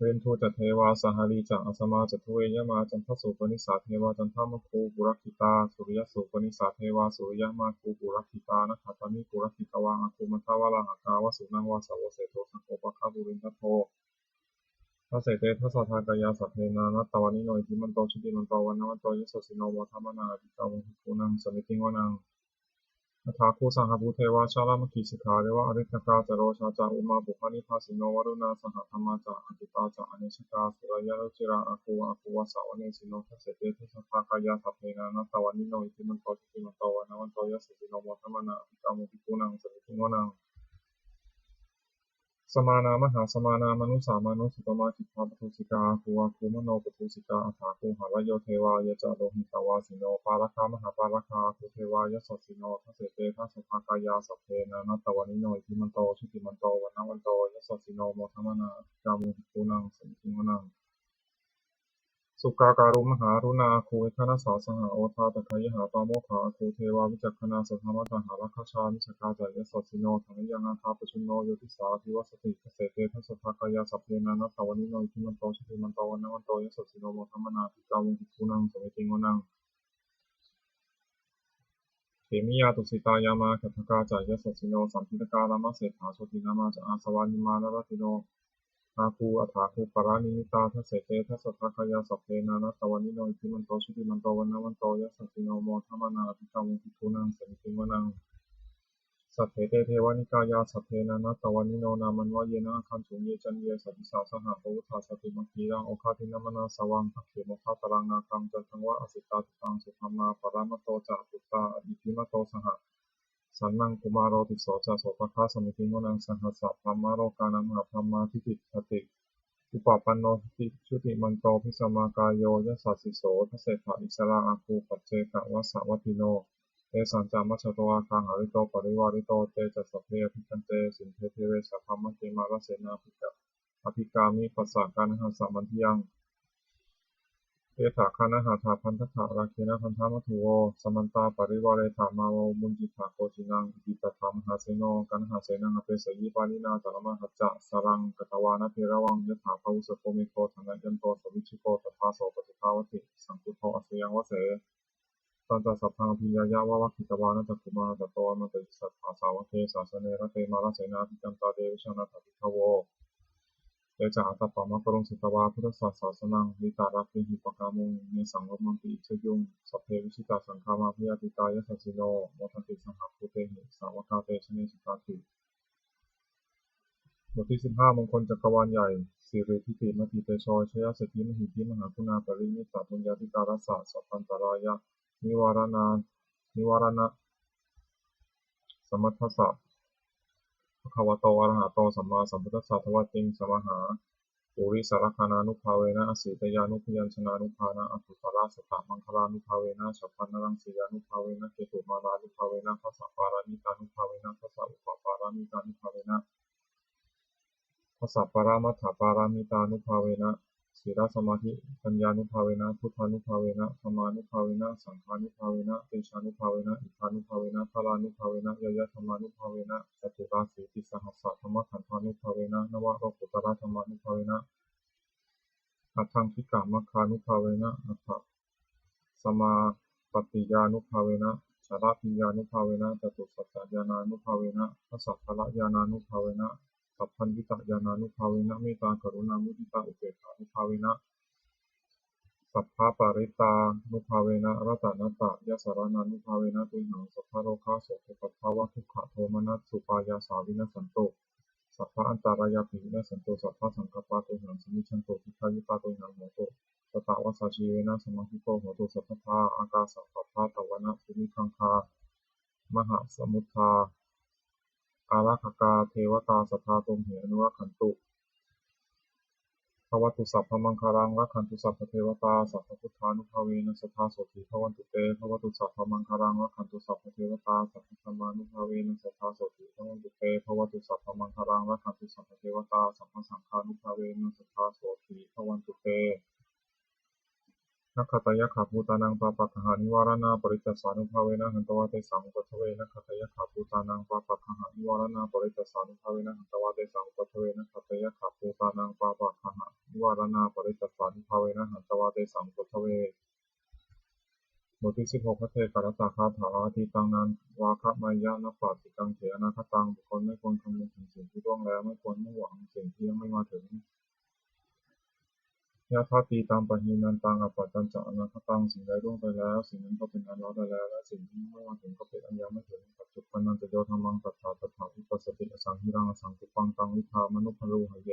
S1: เวนทูจัตเทวาสหลีจะอัสมาจัตเวยมาจันทสุปนิสาเทวาจันทมคูปุรักขิตาสุริยสุปนิสาเทวาสุริยมาคูปุรักขิตานะขัตตามิปุรักขิตวาอาคูมัทวาลาหากาวสุนังวาสาวเสโตสังโฆปะคาบุรินทโททัสเสเตทัสสะทากายาสัพเพนานัตตวานิโนอิทิมันโตชุติมันโตวันนวันโตยสสิโนโมทัมนาอิกาวุหิปุนังสมิติงวนังอัฏฐาคูสังหภูเทวาชาลามกิสิกขาเรวะอริคกาจโรชาจาอุมาบุพานิภาสิโนวรุณาสหธรรมาจาอติตาจาอเนชกาสุรายารุจิราอาคูอาคูวสาวเนสิโนทัสเสเตทัสสะทากายาสัพเพนานัตตวานิโนอิทิมันโตชุติมันโตวันนวันโตยสสิโนโมทัมนาอิกาวุหิปุนังสมิติงวนังสมานามหาสมานามนุสามานุสุตมาจิตตาปทุสิกาภูวาภูมโนปทุสิกาอัฏฐาภูหารโยเทวายะจาโลหิตาวาสิโนปาลคามหาปาลคาภูเทวายะสัสสิโนทัสเสเตทัสสะภากายาสัพเพนะนัตตวานิโนอิทิมันโตชุติมันโตวันนวันโตยะสัสสิโนโมทัมนาอิกามุหิปุนังสัมมิวนังสุกาการุมหารุณาคูเอคณสาสหโอทาตะคยหาปาโมขาคูเทวาวิจักขณาสัทธรรมตหารัคชามิสกาจายสัสสิโนธังยังอาคาปชุนโนโยติสาธิวัสติเกษเตทัสสะภากายาสัพเพนานัตตวานิโนอิทิมันโตชุติมันโตวันนวันโตยะสัสสิโนโมทัมนาอิกามุหิปุนังสมิติงวนังเขมิยาตุสิตายามาขัตถกาจายสัสสิโนสัมพิตกาลามะเศรษฐาโชตินามาจะอาสวานิมานรติโนอาคูอัฏฐาคูปรานิมิตาทัสเสเตทัสสะภากายาสัพเพนานัตตวานิโนอิทิมันโตชุติมันโตวันนวันโตยะสัสสิโนโมทัมนาอิกามุหิปุนังสมิติงวนังสัพเพเตเทวานิกายาสัพเพนานัตตวานิโนนามันวะเยนะคันสุเยจันเยสัพพิสาสหะโอวุธาสติมัคคีรังโอคาทินามนาสวังทักเขมคาตรังนาคังจันทังวะอสิตาตุตังสุธรรมาปรามโตจะปุตตาอิทิมโตสหะสันนังกุมารโรติโสจะโสภคาสมิติงวนังสังหัสสะธรรมโรกานังหะธรรมาทิฏฐิคติอุปปันโนทิชุติมันโตพิสมากายโยยสัสสิโสทเสถะอิสระอาคูปัจเจกะวัสสวัตติโนเอสัญจามัชฌโตอาคังหาริโตปริวาริโตเตจัสสะเพอภิคันเตสินเทเทเวสัพพมะเกมาลเสนาภิกะอภิกามิปัสสะกานะหัสสะมันทิยังเอถาคานะหาถาพันทถะราเคนะพันธมัทโวสมันตาปริวาเรถามาโวมุญจิถาโคจินังอิติตถามหาเสโนกันหาเสนังอเปสยิปานินาจารมหัจจะสรังกตวานะเทระวังยถาภวุสโกมิโกธนะยันโตสวิชิโกตถาโสปฏิภาวติสังคุโทอสยังวเสตันตสัพพังพิยายาวะวะคิตวานะจักขุมาตโตนะติสัทธาสาวะเทสาสเนระเตมาลเสนาภิกันตาเดวิชนะทัพพิทโวเตจาอัตตปะมะกรุงสิตวาพุทธศาสนังวิตารักขิหิปกามุงเนสังวมังติอิชยุงสัพเพวิชิตาสังฆามาพิยติตายสัสสิโนโมทันติสังหภูเตหิสาวกาเตชเนสุตาติบทที่15มงคลจักรวาลใหญ่สิริทิติมติเตโชชยเศรษฐิมหิทธิมหาคุณาปรินิตตปุญญาธิการัสสะสัพพันตรายะนิวารณะสมัทธัสสะภควโตอะระหะโตสัมมาสัมพุทธัสสะทวติงสมหาปุริสารคานานุภาเวนะอสีตยานุพยัญชนานุภานะอสุภราสตะมังคลานุภาเวนะฉัพพนรังสียานุภาเวนะเกตุมารานุภาเวนะภัสสะปารานิตานุภาเวนะภัสสะอุปปารานิตานุภาเวนะภัสสะปรามัฏฐปารามิตานุภาเวนะศีลสมาธิปัญญานุภาเวนะพุทธานุภาเวนะธรรมานุภาเวนะสังฆานุภาเวนะเตชานุภาเวนะอิทธานุภาเวนะพลานุภาเวนะยยธรรมานุภาเวนะจตุราสีติสหัสสะธรรมขันธานุภาเวนะนวโรกุตระธรรมานุภาเวนะอัตถังคิกามัคคานุภาเวนะอัตถสมาปฏิยานุภาเวนะชาราปิยานุภาเวนะจตุสัจจญาณานุภาเวนะทัสสะพละญาณานุภาเวนะสัพพัญญิตญาณานุภาเวนะเมตตากรุณามุทิตาอุเบกขานุภาเวนะสัพพะปาริตานุภาเวนะรัตนัตตยสสรณานุภาเวนะตุยหังสัพพะโลกาโสภปัฏฐาวะทุกขโทมนัสสุปายาสาวินัสสันโตสัพพะอันตารายาภิวินัสสันโตสัพพะสังฆปาตุหังสมิชันโตทิฏฐายิปาตุหังโหโตตถาวัสสชีเวนะสมาธิโตโหตุสัพพะอากาสัพพะตวนะภูมิคังคามหาสมุทธาอาราคกาเทวตาสัทธาตุมเหอนุรักขันตุภวตุสัพพมังคารังรักขันตุสัพพเทวตาสัพพพุทธานุภาเวนะสัทธาโสติภวันตุเตภวตุสัพพมังคารังรักขันตุสัพพเทวตาสัพพธัมมานุภาเวนะสัทธาโสติภวันตุเตภวตุสัพพมังคารังรักขันตุสัพพเทวตาสัพพสังฆานุภาเวนะสัทธาโสติภวันตุเตนักขตยขาภูตานังปาปัคหานิวารณาปริจจสานุภาเวนะหันตวาเตสังอุปัฏฐเวนักขตยขาภูตานังปาปัคหานิวารณาปริจจสานุภาเวนะหันตวาเตสังอุปัฏฐเวนักขตยขาภูตานังปาปัคหา นิวารณาปริตัสสานิภาเวนะหันตวาเตสังพุทธเวบทที่16พระเทกรตาคาถาอาทิตังนั้นวาคะมายะนัปปาติกังเถอนาคตังบุคคลไม่ควรคำนึงถึงสิ่งที่ล่วงแล้วไม่ควรมุ่งหวังสิ่งที่ยังไม่มาถึงยะถาตีตามปะหีนันตังอปัจจันจะอนาคตังสิ่งใดล่วงไปแล้วสิ่งนั้นก็เป็นอันละไปแล้วและสิ่งที่ยังไม่มาถึงก็เป็นอันยังไม่ถึงปัจจุบันนันจะโยธรรมังตัฏฐาตัฏฐาวิปัสสติอสังหิรังอสังคุปังตังวิภามนุพะโลหะเย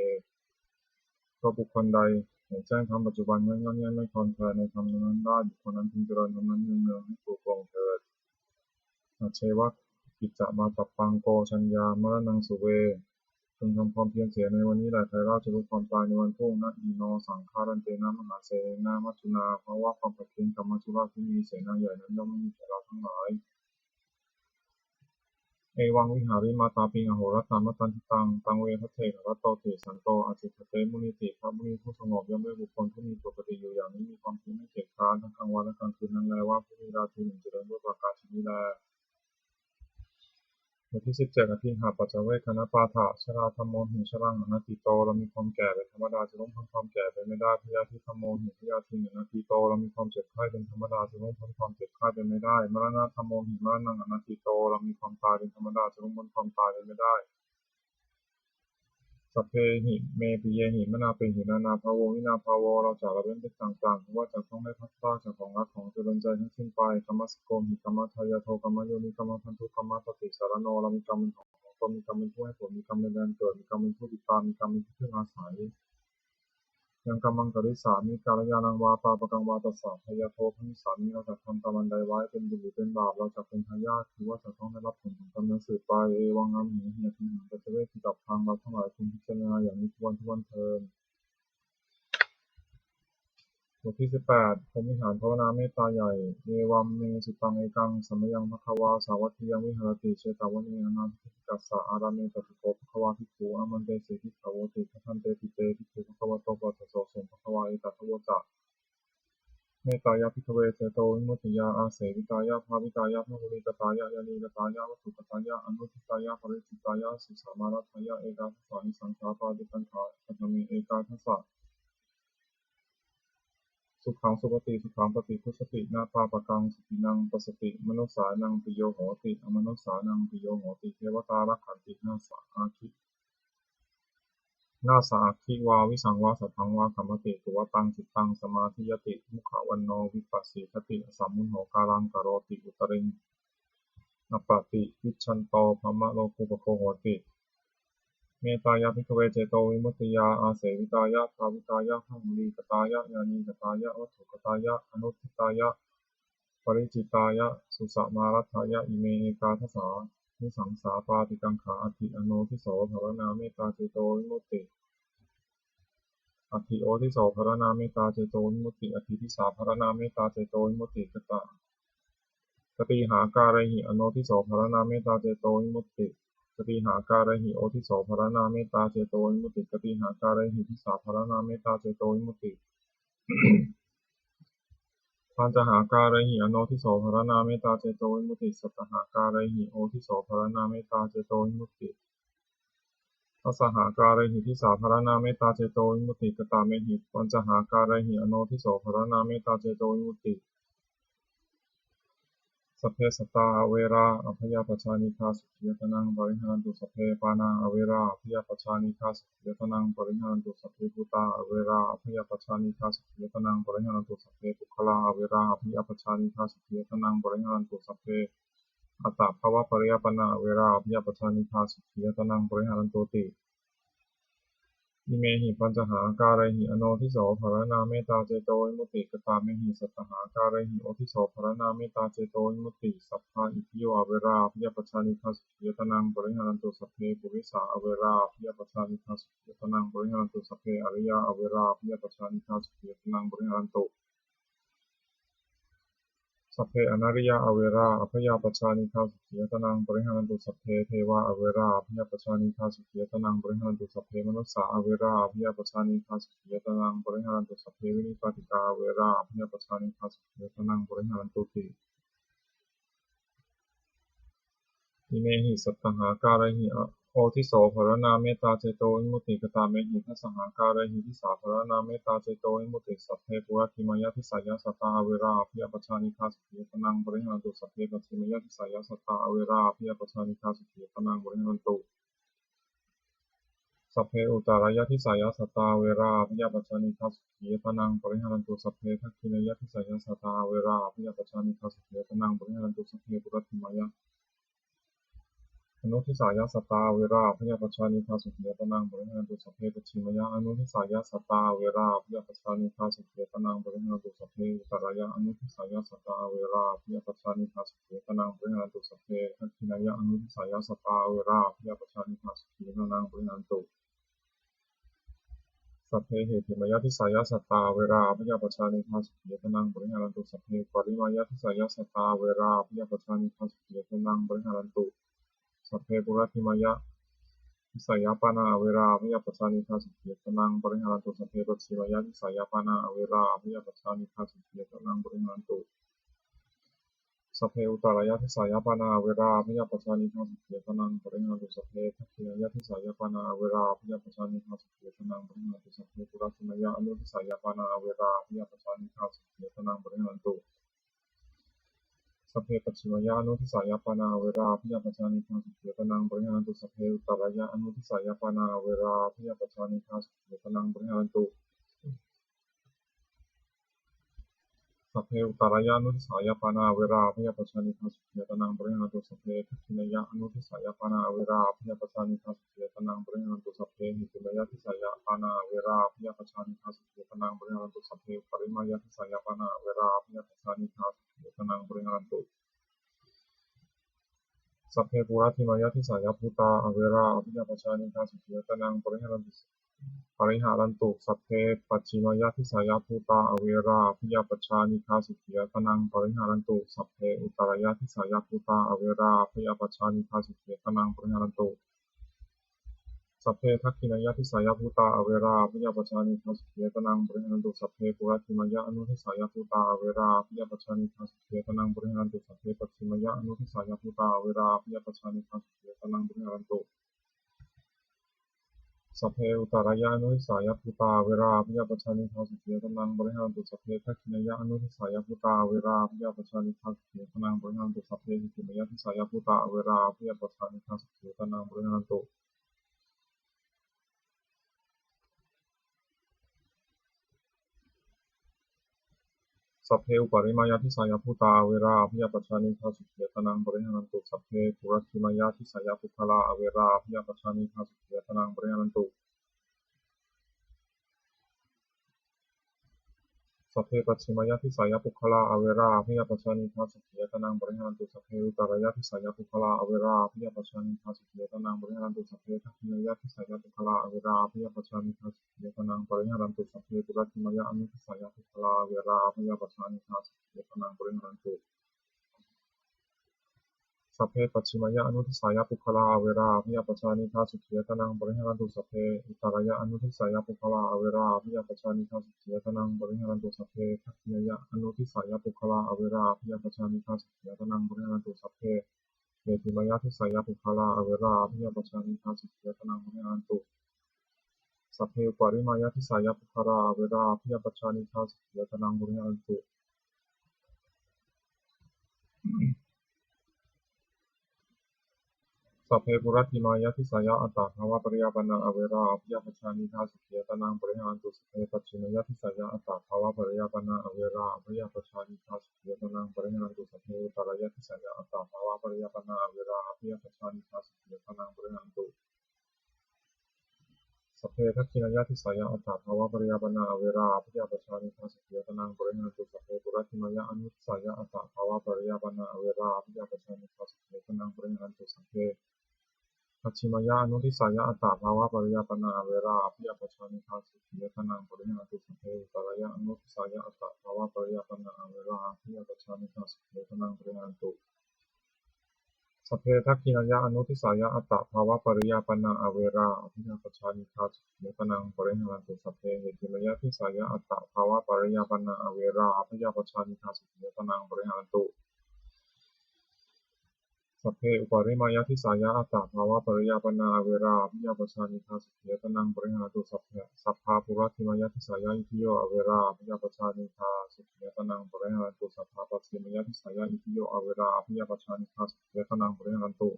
S1: ก็บุคคลใดเห็นแจ้งธรรมปัจจุบันไม่งอนแง่นไม่คลอนแคลนในธรรมนั้นได้บุคคลนั้นพึงเจริญธรรมนั้นเนืองๆให้ปลูกปลงเถิดอาเชวะกิจจะมาตับปังโกชัญญามรณังสุเวพึงทำความเพียรเสียในวันนี้แหละใครเราจะรู้ความตายในวันพรุ่งนะอีโนสังฆารันเตนะมหาเสนามัจจุนาเพราะว่าความขัดเคืองกับมัจจุราชที่มีเสนาใหญ่นั้นย่อมไม่มีแก่เราทั้งหลายเอวังวิหาริมาตาปิงอโหรตามตันทิตังเวทเทกรัตโตเถสันโตอาจิตเตมุนิติพระมุนีผู้สงบย่อมได้บุคคลผู้มีปกติอยู่อย่างนี้มีความเพียรไม่เกียจคร้านทั้งกลางวันและกลางคืนนั้นแลว่าผู้มีราตรีหนึ่งเจริญด้วยประกาศชนิแลบทที่17อภิหาปัจจเวคขณปาฐะชราธรรมโมหิชรังอนัตติโตเรามีความแก่เป็นธรรมดาจะล้มพ้นความแก่ไปไม่ได้พยาธิธรรมโมหิพยาธิอนัตติโตเรามีความเจ็บไข้เป็นธรรมดาจะล้มพ้นความเจ็บไข้ไปไม่ได้มรณะธรรมโมหิมรณังอนัตติโตเรามีความตายเป็นธรรมดาจะล้มพ้นความตายไปไม่ได้สัพเพหิเมปิเยหิมนาเปหินานาภาโววินาภาโวเราจะละเว้นไปต่างๆเพราะว่าจะต้องไม่พัดพลาดจากของรักของเจริญใจทั้งสิ้นไปกรรมสโกมหิกรรมทายาโทกรรมโยนิกรรมพันธุกรรมปฏิสารโนเรามีกรรมเป็นของตนมีกรรมเป็นผู้ให้ผลมีกรรมเป็นแดนเกิดมีกรรมเป็นผู้ติดตามมีกรรมเป็นที่พึ่งอาศัยยังกรรมังกริสามีกาลยานังวาปาปกังวาตัสสะพยาโทพนิสามีเราจะทำตามอันใดไว้เป็นบุญหรือเป็นบาปเราจะเป็นทายาทคือว่าจะต้องได้รับผลของกรรมนั้นสืบไปเอวังน้ำหีเหียทิหังปัจเจเวกที่ดับทางเราทั้งหลายพึงพิจารณาอย่างนี้ทุกวันเทินบทที่18พรหมวิหารภาวนาเมตตาใหญ่เยวัมเมสุตังเอกังสัมมยังภควาสาวัตถิยังวิหารติเชตาวนีอนาถปิกัสสะอารามเมตติโกภควาภิกขุอามันเตสิภิกขโวติพัทันเตติเตภิกขุภควโตปัสสะโสสมภควาเอตัทโวจะเมตตายาภิกขเวเจโตวิมุตติยาอาเสวิตายาภาวิตายาภาวุริกตายายานีกตายาวัตถุกตายาอนุทิตายาปริจิตายาสุสามารัตายาเอกาทัสสานิสังขาปาติปัญหาปัตมิเอกาทัสสะสุขังสุปฏิสุขังปฏิพุสตินาปาปะกังสุขินังปสติมนุสานังปิโยโหติอมนุสานังปิโยโหติเทวตารักขันตินาสาคิวาวิสังวาสัทธังวาคัมมติตุวตังจิตตังสมาธิยติมุขวันโนวิปัสสิทติสัมมุนโหกาลังกโรติอุตริงอปปติวิชันโตภมะโลกุปโคโหติเมตายาภิกขเวเจโตวิมุตติยาอาเสวิตายะภาวิตายะขัมุลีกตายะญาณีกตายะวัตถุกตายะอนุทิตายะปริจิตายะสุสมารัตายะอิเมเอกาทัสสานิสังสาปาติกังขาอธิอโนทิโสภรณาเมตตาเจโตวิมุตติอธิโอทิโสภรณาเมตตาเจโตวิมุตติอธิทิสาภรณาเมตตาเจโตวิมุตติกติหาการะหิอโนทิโสภรณาเมตตาเจโตวิมุตติกติหาการะหิโอทิโสภรณาเมตตาเจโตวิมุตติกติหาการะหิทิสาภรณาเมตตาเจโตวิมุตติปัญจหาการะหิอโนทิโสภรณาเมตตาเจโตวิมุตติสัตตหาการะหิโอทิโสภรณาเมตตาเจโตวิมุตติทัสสหาการะหิทิสาภรณาเมตตาเจโตวิมุตติกตาเมหิปัญจหาการะหิอโนทิโสภรณาเมตตาเจโตวิมุตติสัพเพสัตตาอเวราอภยปัชชานิฆาสุขียตนังปริหารันตุสัพเพปานาอเวราอภยปัชชานิฆาสุขียตนังปริหารันตุสัพเพภูตาอเวราอภยปัชชานิฆาสุขียตนังปริหารันตุสัพเพปุคลาอเวราอภยปัชชานิฆาสุขียตนังปริหารันตุสัพเพอัตตภวปริยปนะอเวราอภยปัชชานิฆาสุขียตนังปริหารันตุติอิเมหิปัญจหาการะหิอโนทิโสภรณาเมตตาเจโตวิมุตติกตาเมหิสัตตหาการะหิโอทิโสภรณาเมตตาเจโตวิมุตติสัพพะอิทิโยอเวราอภิยปัชชานิฆาสุขียตนังปริหารันตุสัพเพปุริสาอเวราอภิยปัชชานิฆาสุขียตนังปริหารันตุสัพเพอริยาอเวราอภิยปัชชานิฆาสุขียตนังปริหารันตุสัพเพอนาริยาอเวราอภยปัชชานิฆาสุขียตนังปริหารันตุสัพเพเทวาอเวราอภยปัชชานิฆาสุขียตนังปริหารันตุสัพเพมนุสสาอเวราอภยปัชชานิฆาสุขียตนังปริหารันตุสัพเพวินิปาติกาอเวราอภยปัชชานิฆาสุขียตนังปริหารันตุติอิเมหิสัตตหาการะหิ โอทิโสภรณาเมตตาเจโตวิมุตติกตาเมหิทัสสหาการะหิทิสาภรณาเมตตาเจโตวิมุตติสัพเพปุระติมายะทิสายะสัตตาอเวราอภิยปัชฌานิฆาสุขียตนังบริหารตุสัพเพปัจฉิมยะทิสายะสัตตาอเวราอภิยปัชฌานิฆาสุขียตนังบริหารตุสัพเพอุตารายะทิสายะสัตตาเวราอภิยปัชฌานิฆาสุขียตนังบริหารตุสัพเพทักขินายะทิสายะสัตตาเวราอภิยปัชฌานิฆาสุขียตนังบริหารตุสัพเพปุระติมายะอนุทิสายะสัตตาเวราพยาปัชชานิฆาสุขียตนังบริหารตุสัพเพปัจฉิมยะอนุทิสายะสัตตาเวราพยาปัชชานิฆาสุขียตนังบริหารตุสัพเพอุตรายะอนุทิสายะสัตตาเวราพยาปัชชานิฆาสุขียตนังบริหารตุสัพเพทักขินายะอนุทิสายะสัตตาเวราพยาปัชชานิฆาสุขียตนังบริหารตุสัพเพเหติมายะทิสายะสัตตาเวราพยาปัชชานิฆาสุขียตนังบริหารตุสัพเพปริมายะทิสายะสัตตาเวราพยาปัชชานิฆาสุขียตนังบริหารตุสัพเพปุระติมายะทิสายปานาเวราพยาปัชฌานิฆาสุขียตนังบริหารตุสัพเพปัจฉิมยะทิสายปานาเวราพยาปัชฌานิฆาสุขียตนังบริหารตุสัพเพอุตารายะทิสายปานาเวราพยาปัชฌานิฆาสุขียตนังบริหารตุสัพเพทักขินายะทิสายปานาเวราพยาปัชฌานิฆาสุขียตนังบริหารตุสัพเพปุระติมยะอนุทิสายปานาเวราพยาปัชฌานิฆาสุขียตนังบริหารตุสัพเพปัจฉิมยานุทิสายปานาเวราพยาปัชฌานิฆาสุขียตนังบริหารตุสัพเพอุตารายะอนุทิสายปานาเวราพยาปัชฌานิฆาสุขียตนังบริหารตุสัพเพอุตารายะอนุทิสายปานาเวราพยาปัชฌานิฆาสุขียตนังบริหารตุสัพเพทักขินายะอนุทิสายปานาเวราพยาปัชฌานิฆาสุขียตนังบริหารตุสัพเพหิติมายะทิสายปานาเวราพยาปัชฌานิฆาสุขียตนังบริหารตุสัพเพปริมายะทิสายปานาเวราพยาปัชฌานิฆาสุขียตนังบริหารตุสัพเพปุระติมายะทิสายภูตาอเวราอภิยปัชฌานิฆาสุขียตนังบริหารตุสัพเพปัจฉิมยะทิสายภูตาอเวราอภิยปัชฌานิฆาสุขียตนังบริหารตุสัพเพอุตรายะทิสายภูตาอเวราอภิยปัชฌานิฆาสุขียตนังบริหารตุสัพเพทักขินายะทิสายภูตาอเวราอภิยปัชฌานิฆาสุขียตนังบริหารตุสัพเพปุระติมายะอนุทิสายภูตาอเวราอภิยปัชฌานิฆาสุขียตนังบริหารตุสัพเพปัจฉิมยะอนุทิสายภูตาอเวราอภิยปัชฌานิฆาสุขียตนังบริหารตุสัพเพอุตารายะอนุทิสายภูตาเวราพยาปัชฌานิฆาสุขียตนังบริหารตุสัพเพทักขินายะอนุทิสายภูตาเวราพยาปัชฌานิฆาสุขียตนังบริหารตุสัพเพหิติมยะทิสายภูตาเวราพยาปัชฌานิฆาสุขียตนังบริหารตุสัพเพอุปาริมายะทิสายภูตาเวราพยาปัชฌานิฆาสุขียตนังบริหารตุสัพเพปุรัติมายะทิสายภูคลาเวราพยาปัชฌานิฆาสุขียตนังบริหารตุสัพเพปัจฉิมยทิสายปุคละอเวราพยาปัชฌานิฆาสุขียตนังบริหารตุสัพเพอุตารายทิสายปุคละอเวราพยาปัชฌานิฆาสุขียตนังบริหารตุสัพเพทักขินายทิสายปุคละอเวราพยาปัชฌานิฆาสุขียตนังบริหารตุสัพเพปุรัติมายะอนุทิสายปุคละอเวราพยาปัชฌานิฆาสุขียตนังบริหารตุสัพเพปัจฉิมยะอนุทิสายปุคละอเวราพยาปัชฌานิฆาสุขียตนังบริหารตุสัพเพอุตารายะอนุทิสายปุคละอเวราพยาปัชฌานิฆาสุขียตนังบริหารตุสัพเพทักขินายะอนุทิสายปุคละอเวราพยาปัชฌานิฆาสุขียตนังบริหารตุสัพเพเยติมายทิสายปุคละอเวราพยาปัชฌานิฆาสุขียตนังบริหารตุสัพเพปริมายทิสายปุคละอเวราพยาปัชฌานิฆาสุขียตนังบริหารตุสัพเพปุระติมายทิสายอัตตาภาวะปริยาปนาอเวราอภิยปัชฌานิฆาสุขียตนังบริหารตุสัพเพปัจฉิมยทิสายอัตตาภาวะปริยาปนาอเวราอภิยปัชฌานิฆาสุขียตนังบริหารตุสัพเพอุตารายทิสายอัตตาภาวะปริยาปนาอเวราอภิยปัชฌานิฆาสุขียตนังบริหารตุสัพเพทักขินายทิสายอัตตาภาวะปริยาปนาอเวราอภิยปัชฌานิฆาสุขียตนังบริหารตุสัพเพปุระติมายอนุทิสายอัตตาภาวะปริยาปนาอเวราอภิยปัชฌานิฆาสุขียตนังบริหารตุสัพเพปัจฉิมยานุทิสายอัตตาภาวะปริยาปนาเวราอภิยปัชฌานิฆาสุขียตนังบริหารตุสัพเพอุตารายะอนุทิสายอัตตาภาวะปริยาปนาเวราอภิยปัชฌานิฆาสุขียตนังบริหารตุสัพเพทักขินายะอนุทิสายอัตตาภาวะปริยาปนาเวราอภิยปัชฌานิฆาสุขียตนังบริหารตุสัพเพเหติมยทิสายอัตตาภาวะปริยาปนาเวราอภิยปัชฌานิฆาสุขียตนังบริหารตุ สัพเพอุปาริมายทิสายะอัตตาภาวะปริยาปนาเวราอภิยาปชานิทาสุขียตนังปริหารตุสัพพาปุรัติมายทิสายะอิทิโยอเวราอภิยาปชานิทาสุขียตนังปริหารตุสัพพาปัสสิมายทิสายะอิทิโยอเวราอภิยาปชานิทาสุขียตนังปริหารตุ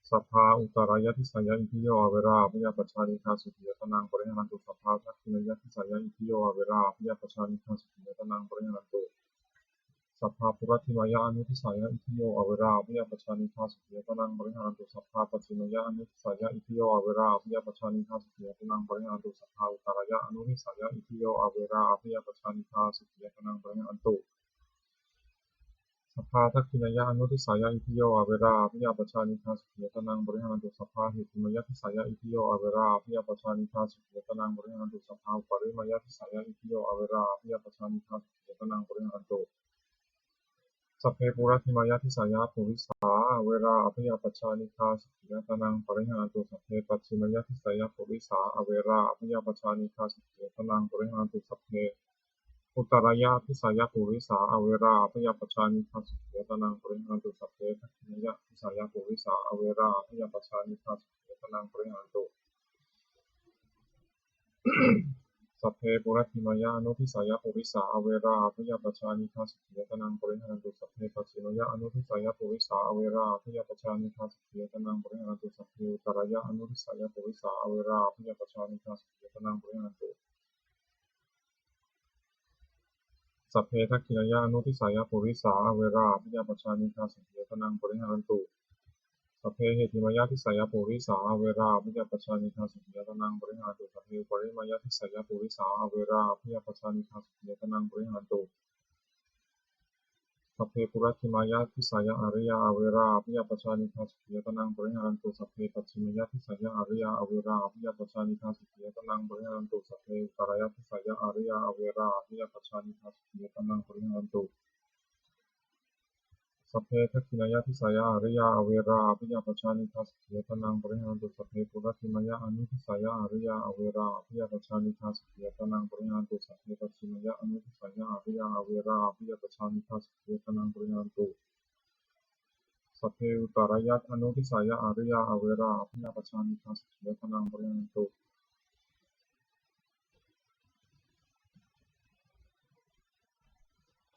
S1: สัพพาอุตรายทิสายะอิทิโยอเวราอภิยาปชานิทาสุขียตนังปริหารตุสัพพาทักขินายทิสายะอิทิโยอเวราอภิยาปชานิทาสุขียตนังปริหารตุสัพพะปุรัติมายาอนุทิสายะอิทิโยอเวราอภิยาปชานิทาสุขียตนังบริหารตุสัพพะปัจฉิมยาอนุทิสายะอิทิโยอเวราอภิยาปชานิทาสุขียตนังบริหารตุสัพพะอุตรายะอนุทิสายะอิทิโยอเวราอภิยาปชานิทาสุขียตนังบริหารตุสัพพะทักขินายะอนุทิสายะอิทิโยอเวราอภิยาปชานิทาสุขียตนังบริหารตุสัพพะเหตุมยทิสายะอิทิโยอเวราอภิยาปชานิทาสุขียตนังบริหารตุสัพพะปริมยทิสายะอิทิโยอเวราอภิยาปชานิทาสุขียตนังบริหารตุสัพเพปุรัติมายทิสายะปุริสาเวราอภิยาปชานิทาสุขียตนังปริหารตุสัพเพปัจฉิมยทิสายะปุริสาเวราอภิยาปชานิทาสุขียตนังปริหารตุสัพเพอุตรายะทิสายะปุริสาเวราอภิยาปชานิทาสุขียตนังปริหารตุสัพเพทักขินยะทิสายะปุริสาเวราอภิยาปชานิทาสุขียตนังปริหารตุสัพเพปุรัติมายาอนุทิสายะปุริสาอเวราอภิยาปชานิทาสุขียตนังปริหารตุสัพเพปัจฉิมยะอนุทิสายะปุริสาอเวราอภิยาปชานิทาสุขียตนังปริหารตุสัพเพอุตรายะอนุทิสายะปุริสาอเวราอภิยาปชานิทาสุขียตนังปริหารตุสัพเพทักขินายะอนุทิสายะปุริสาอเวราอภิยาปชานิทาสุขียตนังปริหารตุสัพเพเหติมายทิสายะปุริสาอเวราอภิยาปชานิทาสุขียตนังปริหารตุสัพเพปริมายทิสายะปุริสาอเวราอภิยาปชานิทาสุขียตนังปริหารตุสัพเพปุรัติมายทิสายะอริยาอเวราอภิยาปชานิทาสุขียตนังปริหารตุสัพเพปัจฉิมยทิสายะอริยาอเวราอภิยาปชานิทาสุขียตนังปริหารตุสัพเพอุตรายทิสายะอริยาอเวราอภิยาปชานิทาสุขียตนังปริหารตุสัพเพทักขินายทิสายะอริยาอเวราอภิยาปชานิทาสุขียตนังปริหารตุสัพเพปุรัติมายะอนุทิสายะอริยาอเวราอภิยาปชานิทาสุขียตนังปริหารตุสัพเพปัจฉิมยะอนุทิสายะอริยาอเวราอภิยาปชานิทาสุขียตนังปริหารตุสัพเพอุตรายะอนุทิสายะอริยาอเวราอภิยาปชานิทาสุขียตนังปริหารตุ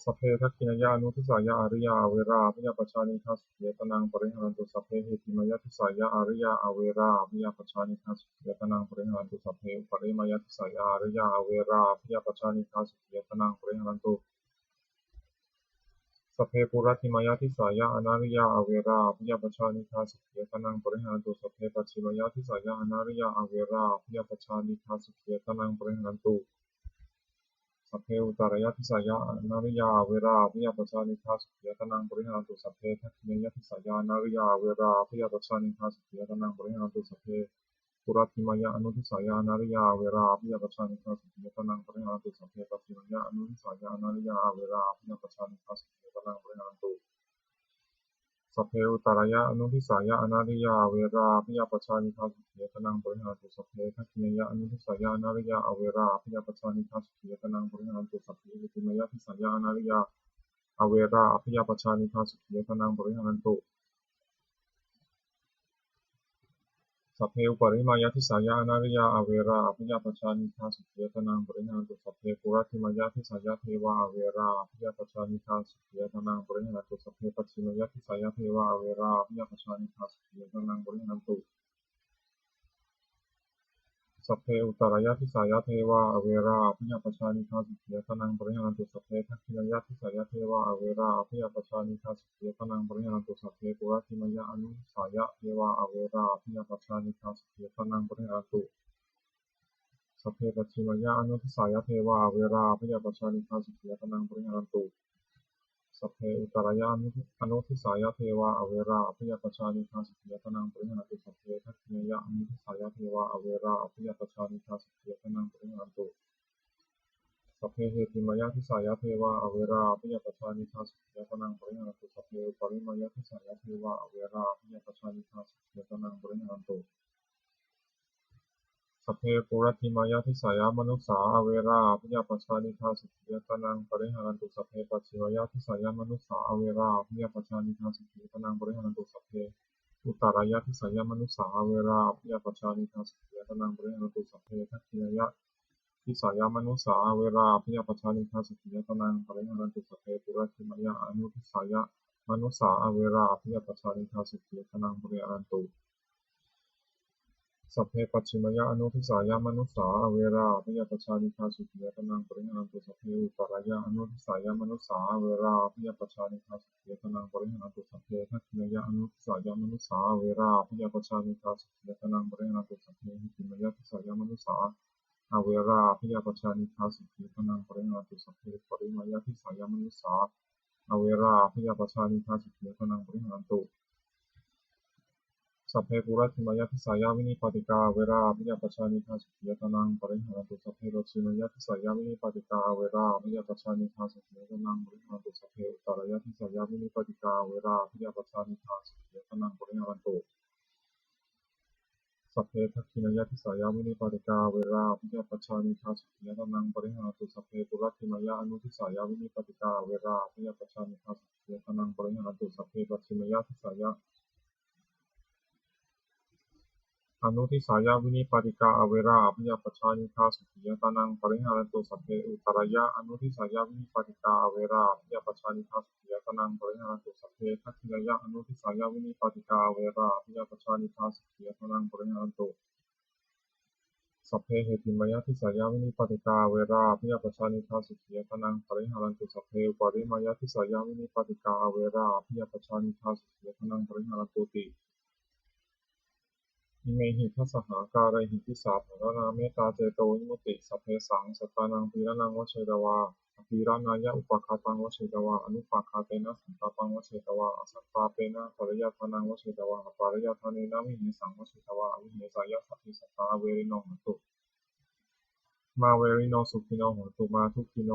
S1: สัพเพทักขินายานุทิสายะอริยาอเวราอภิยาปชานิทาสุขียตนังปริหารตุสัพเพเหติมายทิสายะอริยาอเวราอภิยาปชานิทาสุขียตนังปริหารตุสัพเพอุปริมายทิสายะอริยาอเวราอภิยาปชานิทาสุขียตนังปริหารตุสัพเพปุรัติมายทิสายะอนาริยาอเวราอภิยาปชานิทาสุขียตนังปริหารตุสัพเพปัจฉิมยทิสายะอนาริยาอเวราอภิยาปชานิทาสุขียตนังปริหารตุสัพเพอุตรายทิสายะนาริยาเวราอภิยาปชานิทาสุขียตนังปริหารตุสัพเพทักขินยทิสายะนาริยาเวราอภิยาปชานิทาสุขียตนังปริหารตุสัพเพปุรัติมายะอนุทิสายะนาริยาเวราอภิยาปชานิทาสุขียตนังปริหารตุสัพเพปัจฉิมยะอนุทิสายะนาริยาเวราอภิยาปชานิทาสุขียตนังปริหารตุสัพเพอุตรายะอนุทิสายะอนาริยาเวราอภิยาปชานิทาสุขียตนังปริหารตุสัพเพทักขินยะอนุทิสายะอนาริยาเวราอภิยาปชานิทาสุขียตนังปริหารตุสัพเพอิติมยทิสายะอนาริยาอเวราอภิยาปชานิทาสุขียตนังปริหารตุสัพเพอุปริมายทิสายะอนาริยาอเวราอภิยาปชานิทาสุขียตนังปริหารตุสัพเพปุรัติมายทิสายะเทวะอเวราอภิยาปชานิทาสุขียตนังปริหารตุสัพเพปัจฉิมยทิสายะเทวะอเวราอภิยาปชานิทาสุขียตนังปริหารตุสัพเพอุตรายทิสายะเทวะอเวราอภิยาปชานิทาสุขียตนังปริหารตุสัพเพทักขินายทิสายะเทวะอเวราอภิยาปชานิทาสุขียตนังปริหารตุสัพเพปุรัติมายะอนุสายะเทวะอเวราอภิยาปชานิทาสุขียตนังปริหารตุสัพเพปัจฉิมยะอนุทิสายะเทวะอเวราอภิยาปชานิทาสุขียตนังปริหารตุสัพเพอุตรายะอนุทิสายะเทวะอเวราอภิยาปชานิทาสุขียตนังปริหารตุสัพเพทักขินายะอนุทิสายะเทวะอเวราอภิยาปชานิทาสุขียตนังปริหารตุสัพเพเหติมายทิสายะเทวะอเวราอภิยาปชานิทาสุขียตนังปริหารตุสัพเพปริมายทิสายะเทวะอเวราอภิยาปชานิทาสุขียตนังปริหารตุ สัพเพปุระติมายาทิสายามนุสสาอเวราอภิญญาปชานิทาสุขียตนังปริหารันตุสัพเพปัจฉิมายาทิสายามนุสสาอเวราอภิญญาปชานิทาสุขียตนังปริหารันตุสัพเพอุตตรายาทิสายามนุสสาอเวราอภิญญาปชานิทาสุขียตนังปริหารันตุสัพเพทักขินายะทิสายามนุสสาอเวราอภิญญาปชานิทาสุขียตนังปริหารันตุสัพเพปุระติมายาอนุทิสายามนุสสาอเวราอภิญญาปชานิทาสุขียตนังปริหารันตุสัพเพปัจฉิมยะอนุทิสายามนุสสาอเวราอภิญญาปชานิทาสุขียตนังปริหารันตุสัพเพอุปารายะอนุทิสายามนุสสาอเวราอภิญญาปชานิทาสุขียตนังปริหารันตุสัพเพทักขินายะอนุทิสายามนุสสาอเวราอภิญญาปชานิทาสุขียตนังปริหารันตุสัพเพหิติมยะทิสายามนุสสาอเวราอภิญญาปชานิทาสุขียตนังปริหารันตุสัพเพปริมายะทิสายามนุสสาอเวราอภิญญาปชานิทาสุขียตนังปริหารันตุสัพเพปุระติมายาทิสายาวินิปาติกาเวราอภิญญาปชานิทาสุขียตนังปริหารันตุสัพเพโรชิมายาทิสายาวินิปาติกาเวราอภิญญาปชานิทาสุขียตนังปริหารันตุสัพเพอุตตรายาทิสายาวินิปาติกาเวราอภิญญาปชานิทาสุขียตนังปริหารันตุสัพเพทักขินายาทิสายาวินิปาติกาเวราอภิญญาปชานิทาสุขียตนังปริหารันตุสัพเพปุระติมายาอนุทิสายาวินิปาติกาเวราอภิญญาปชานิทาสุขียตนังปริหารันตุสัพเพปัจฉิมยาทิสายาอนุทิสายาวินิปาติกาอเวราอภิญญาปชานิทาสุขียตนังปริหารันตุสัพเพอุตตรายะอนุทิสายาวินิปาติกาอเวราอภิญญาปชานิทาสุขียตนังปริหารันตุสัพเพทักขินายะอนุทิสายาวินิปาติกาอเวราอภิญญาปชานิทาสุขียตนังปริหารันตุสัพเพเหติมายาทิสายาวินิปาติกาเวราอภิญญาปชานิทาสุขียตนังปริหารันตุสัพเพปริมายาทิสายาวินิปาติกาอเวราอภิญญาปชานิทาสุขียตนังปริหารันตุติอิเมหิทัสสหาการหิทิสาภรนาเมตตาเจโตวิมุตติสัพเพสังสัตตานังปีระนังวเชตวาอภิรานายะอุปคาตังวเชตวาอนุปาคาเตนะสันตตังวเชตวาอสัตตาเปนะปริยาทานังวเชตวาปริยาทาเนนะมิหิสังวเชตวาอวิเหสายะสัพพิสัตตาเวริโนหตุมาเวริโนสุขิโนโหตุมาทุกขิโน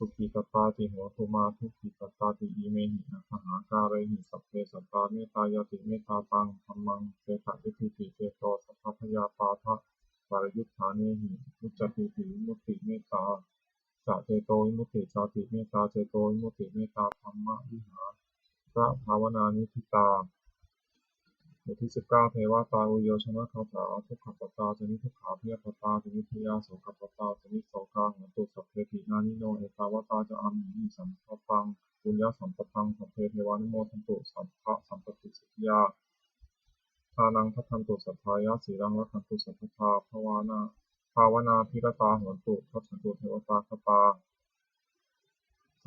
S1: สุขีตตาติโหตุมาทุกขิตตาติอิเมหินะสหาการะหิสัพเพสัตตาเมตตายติเมตตาตังธัมมังเสถะวิธิติเจโตสัพพยาปาทะปาริยุทธาเนหิมุจจติติวิมุตติเมตตาจะเจโตวิมุตติสาติเมตตาเจโตวิมุตติเมตตาธรรมวิหารพระภาวนานิพิตาบทที่19เทวตาอุโยชนะคาถาทุกขปตาจนิทุกขาพิยปตาจนิพยาโสกปตาจนิโสกาหันตุสัพเพตินานิโนเอตาวตาจะอามิสัมปตังปุญญสัมปตังสัพเพเทวานุโมทันตุสัพพะสัมปติสิทธิยาทานังทัทันตุสัทธายาสีรังรักขันตุสัพพทาภาวนาพิรตาโหนตุทัฉันตุเทวตาคตา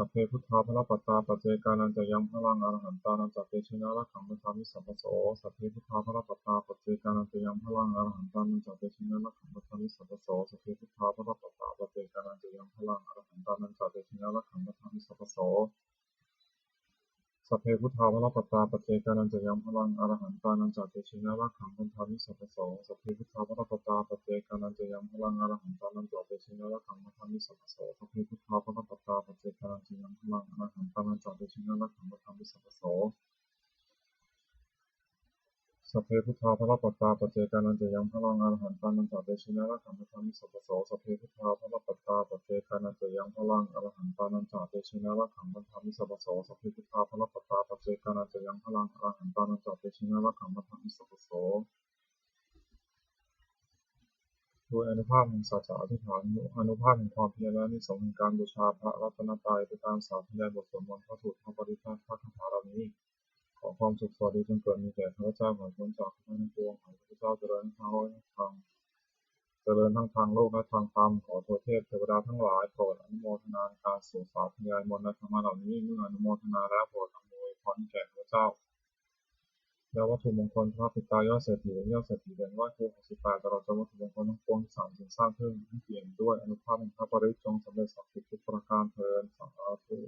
S1: สัพเพพุทธาภลปัตตาปัจเจกานันจะยังพลังอรหันตานันจะเตชินะระขังมัทามิสัพพโสสัพเพพุทธาภลปัตตาปัจเจกานันจะยังพลังอรหันตานันจะเตชินะระขังมัทามิสัพพโสสัพเพพุทธาภลปัตตาปัจเจกานันจะยังพลังอรหันตานันจะเตชินะระขังมัทามิสัพพโสสัพเพพุทธาภลปัตตาปัจเจกานันจะยังพลังอรหันตานันจะเตชินะระขังมัทามิสัพพโสสัพเพพุทธาภลปัตตาปัจเจกานันจะยังพลังอรหันตานันจะเตชินะระขังมัทามิสัพพโสสัพเพพุทธาภลปัตตาปัจเจกานันจะยังพลังอรหันตานันจะเตชินะระขังมัทามิสัพพโสสัพเพพุทธาภลปัตตาปัจเจกานันจะยังพลังอรหันตานันจะเตชินะระขังมัทามิสัพพโสสัพเพพุทธาภลปัตตาปัจเจกานันจะยังพลังอรหันตานันจะเตชินะระขังมัทามิสัพพโสสัพเพพุทธาภลปัตตาปัจเจกานันจะยังพลังอรหันตานันจะเตชินะระขังมัทามิสัพพโสโดยอนุภาพแห่งสัจจะอธิษฐานอนุภาพแห่งความเพียรและอานิสงส์แห่งการบูชาพระรัตนตรัยด้วยการสาธยายบทสวดมนต์พระสูตรพระปริทักษ์พระคาถาเหล่านี้ขอความสุขสวัสดีจงเกิดมีแก่ข้าพเจ้าขอพ้นจากทุกข์ทั้งปวงขอข้าพเจ้าเจริญทั้งโลกและทางเจริญทั้งทางโลกและทางธรรมขอตัวเทพเทวดาทั้งหลายโปรดอนุโมทนาการสวดสาธยายมนต์และธรรมะเหล่านี้เมื่ออนุโมทนาแล้วโปรดอำนวยพรแก่ข้าพเจ้าและวัตถุมงคลพระปิตายอดเศรษฐีและยอดเศรษฐีเดือนไหว้ครู68ตลอดจนวัตถุมงคลทั้งปวงที่สามสิ่งสร้างขึ้นให้เปลี่ยนด้วยอนุภาพแห่งพระปริตรจงสำเร็จศักดิ์สิทธิ์ทุกประการเทอญสาธุ